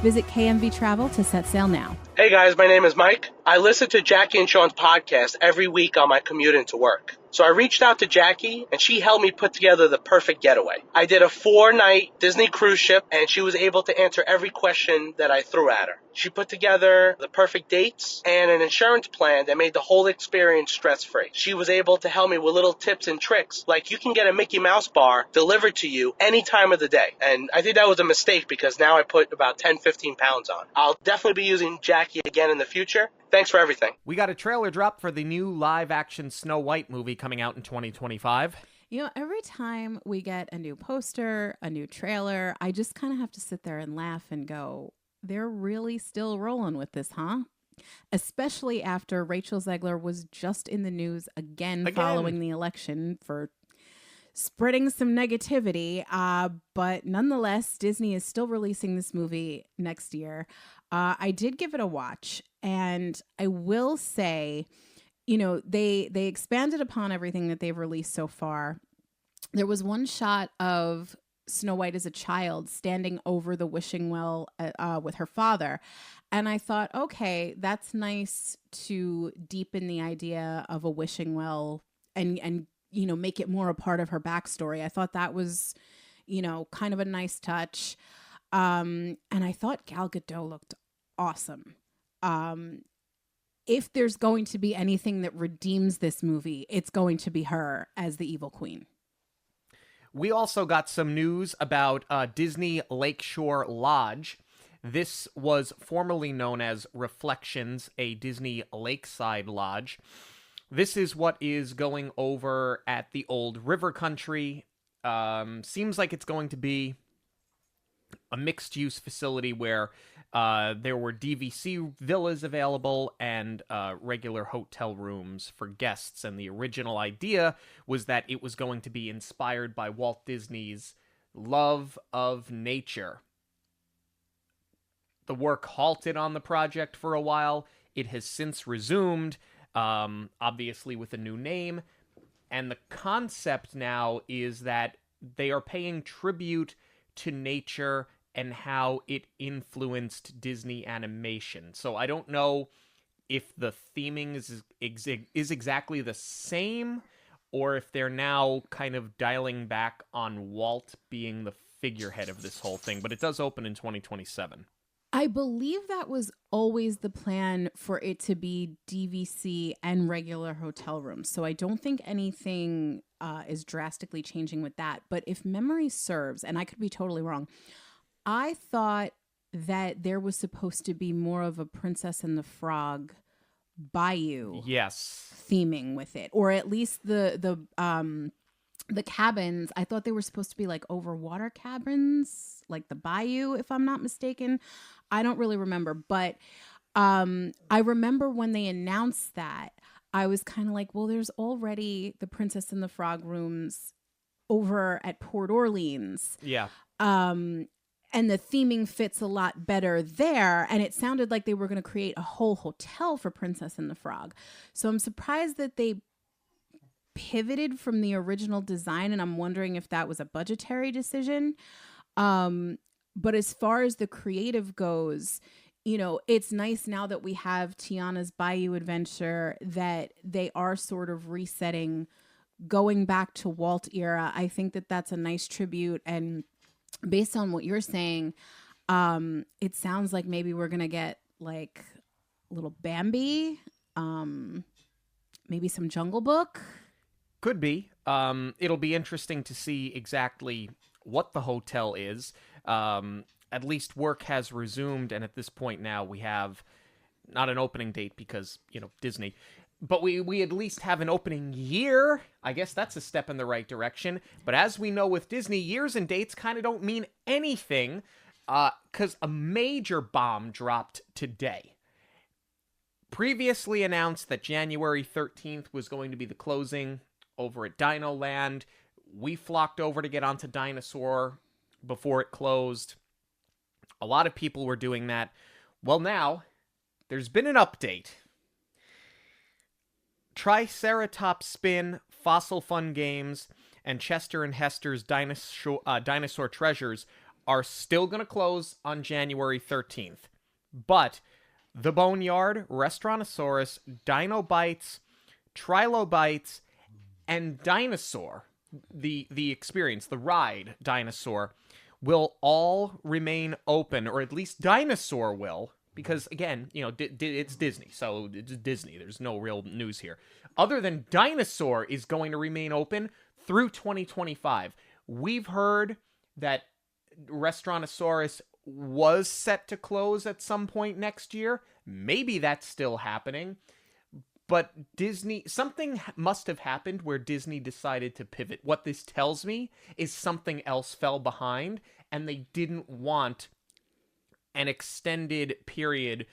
Visit KMV Travel to set sail now. Hey guys, my name is Mike. I listen to Jackie and Sean's podcast every week on my commute into work. So I reached out to Jackie, and she helped me put together the perfect getaway. I did a 4-night Disney cruise ship, and she was able to answer every question that I threw at her. She put together the perfect dates and an insurance plan that made the whole experience stress-free. She was able to help me with little tips and tricks, like you can get a Mickey Mouse bar delivered to you any time of the day. And I think that was a mistake because now I put about 10, 15 pounds on. I'll definitely be using Jackie again in the future. Thanks for everything. We got a trailer drop for the new live-action Snow White movie coming out in 2025. You know, every time we get a new poster, a new trailer, I just kind of have to sit there and laugh and go, they're really still rolling with this, huh? Especially after Rachel Zegler was just in the news again. Following the election for spreading some negativity. But nonetheless, Disney is still releasing this movie next year. I did give it a watch, and I will say, you know, they expanded upon everything that they've released so far. There was one shot of Snow White as a child standing over the wishing well with her father. And I thought, okay, that's nice to deepen the idea of a wishing well and you know, make it more a part of her backstory. I thought that was, you know, kind of a nice touch. And I thought Gal Gadot looked awesome. If there's going to be anything that redeems this movie, it's going to be her as the evil queen. We also got some news about Disney Lakeshore Lodge. This was formerly known as Reflections, a Disney lakeside lodge. This is what is going over at the old river country. Seems like it's going to be a mixed-use facility where there were DVC villas available and regular hotel rooms for guests. And the original idea was that it was going to be inspired by Walt Disney's love of nature. The work halted on the project for a while. It has since resumed, obviously with a new name. And the concept now is that they are paying tribute to nature and how it influenced Disney animation. So I don't know if the theming is exactly the same, or if they're now kind of dialing back on Walt being the figurehead of this whole thing. But it does open in 2027. I believe that was always the plan, for it to be DVC and regular hotel rooms. So I don't think anything is drastically changing with that. But if memory serves, and I could be totally wrong, I thought that there was supposed to be more of a Princess and the Frog bayou theming with it, or at least the cabins. I thought they were supposed to be like over water cabins, like the bayou, if I'm not mistaken. I don't really remember, but I remember when they announced that, I was kind of like, well, there's already the Princess and the Frog rooms over at Port Orleans. Yeah. And the theming fits a lot better there. And it sounded like they were going to create a whole hotel for Princess and the Frog. So I'm surprised that they pivoted from the original design. And I'm wondering if that was a budgetary decision. But as far as the creative goes, you know, it's nice now that we have Tiana's Bayou Adventure that they are sort of resetting, going back to Walt era. I think that that's a nice tribute. And based on what you're saying, it sounds like maybe we're going to get like little Bambi, maybe some Jungle Book. Could be. It'll be interesting to see exactly what the hotel is. At least work has resumed, and at this point now we have not an opening date because, you know, Disney. But we at least have an opening year. I guess that's a step in the right direction. But as we know with Disney, years and dates kind of don't mean anything because a major bomb dropped today. Previously announced that January 13th was going to be the closing over at Dino Land. We flocked over to get onto Dinosaur before it closed. A lot of people were doing that. Well, now, there's been an update. Triceratops Spin, Fossil Fun Games, and Chester and Hester's Dinosaur Treasures are still going to close on January 13th. But the Boneyard, Restaurantosaurus, Dino Bites, Trilobites, and Dinosaur, the experience, the ride Dinosaur, will all remain open, or at least Dinosaur will, because, again, you know, it's Disney, so it's Disney. There's no real news here. Other than Dinosaur is going to remain open through 2025. We've heard that Restaurantosaurus was set to close at some point next year. Maybe that's still happening. But Disney, something must have happened where Disney decided to pivot. What this tells me is something else fell behind, and they didn't want an extended period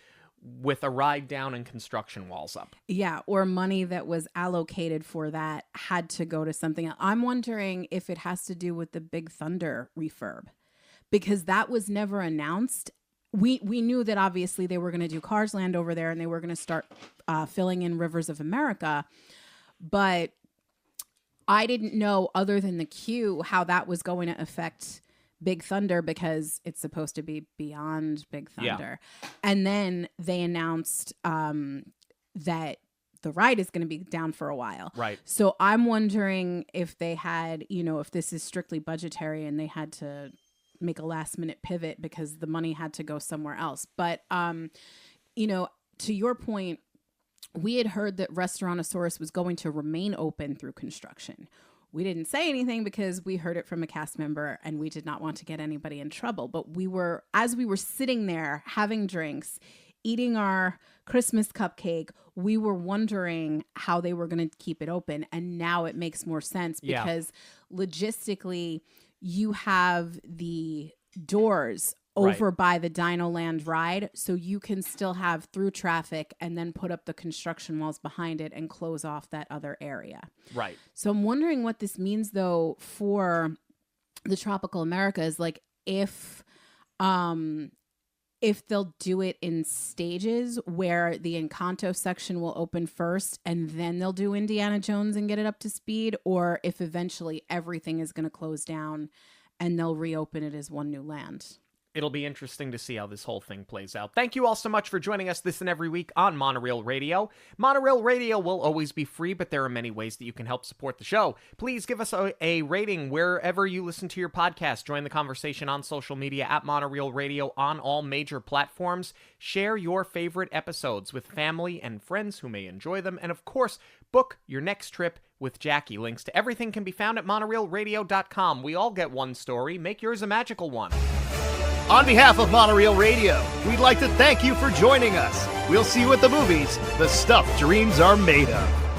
with a ride down and construction walls up. Yeah, or money that was allocated for that had to go to something else. I'm wondering if it has to do with the Big Thunder refurb, because that was never announced. We knew that obviously they were going to do Cars Land over there and they were going to start filling in Rivers of America. But I didn't know, other than the queue, how that was going to affect Big Thunder, because it's supposed to be beyond Big Thunder. Yeah. And then they announced that the ride is going to be down for a while. Right. So I'm wondering if they had, you know, if this is strictly budgetary and they had to make a last minute pivot because the money had to go somewhere else. But, you know, to your point, we had heard that Restaurantosaurus was going to remain open through construction. We didn't say anything because we heard it from a cast member and we did not want to get anybody in trouble. But as we were sitting there having drinks, eating our Christmas cupcake, we were wondering how they were going to keep it open. And now it makes more sense because logistically, you have the doors over by the Dino Land ride, so you can still have through traffic and then put up the construction walls behind it and close off that other area. Right. So I'm wondering what this means, though, for the tropical Americas. Like, if they'll do it in stages where the Encanto section will open first and then they'll do Indiana Jones and get it up to speed, or if eventually everything is going to close down and they'll reopen it as one new land. It'll be interesting to see how this whole thing plays out. Thank you all so much for joining us this and every week on Monoreel Radio. Monoreel Radio will always be free, but there are many ways that you can help support the show. Please give us a rating wherever you listen to your podcast. Join the conversation on social media at Monoreel Radio on all major platforms. Share your favorite episodes with family and friends who may enjoy them. And of course, book your next trip with Jackie. Links to everything can be found at monoreelradio.com. We all get one story. Make yours a magical one. On behalf of Monoreel Radio, we'd like to thank you for joining us. We'll see you at the movies, the stuff dreams are made of.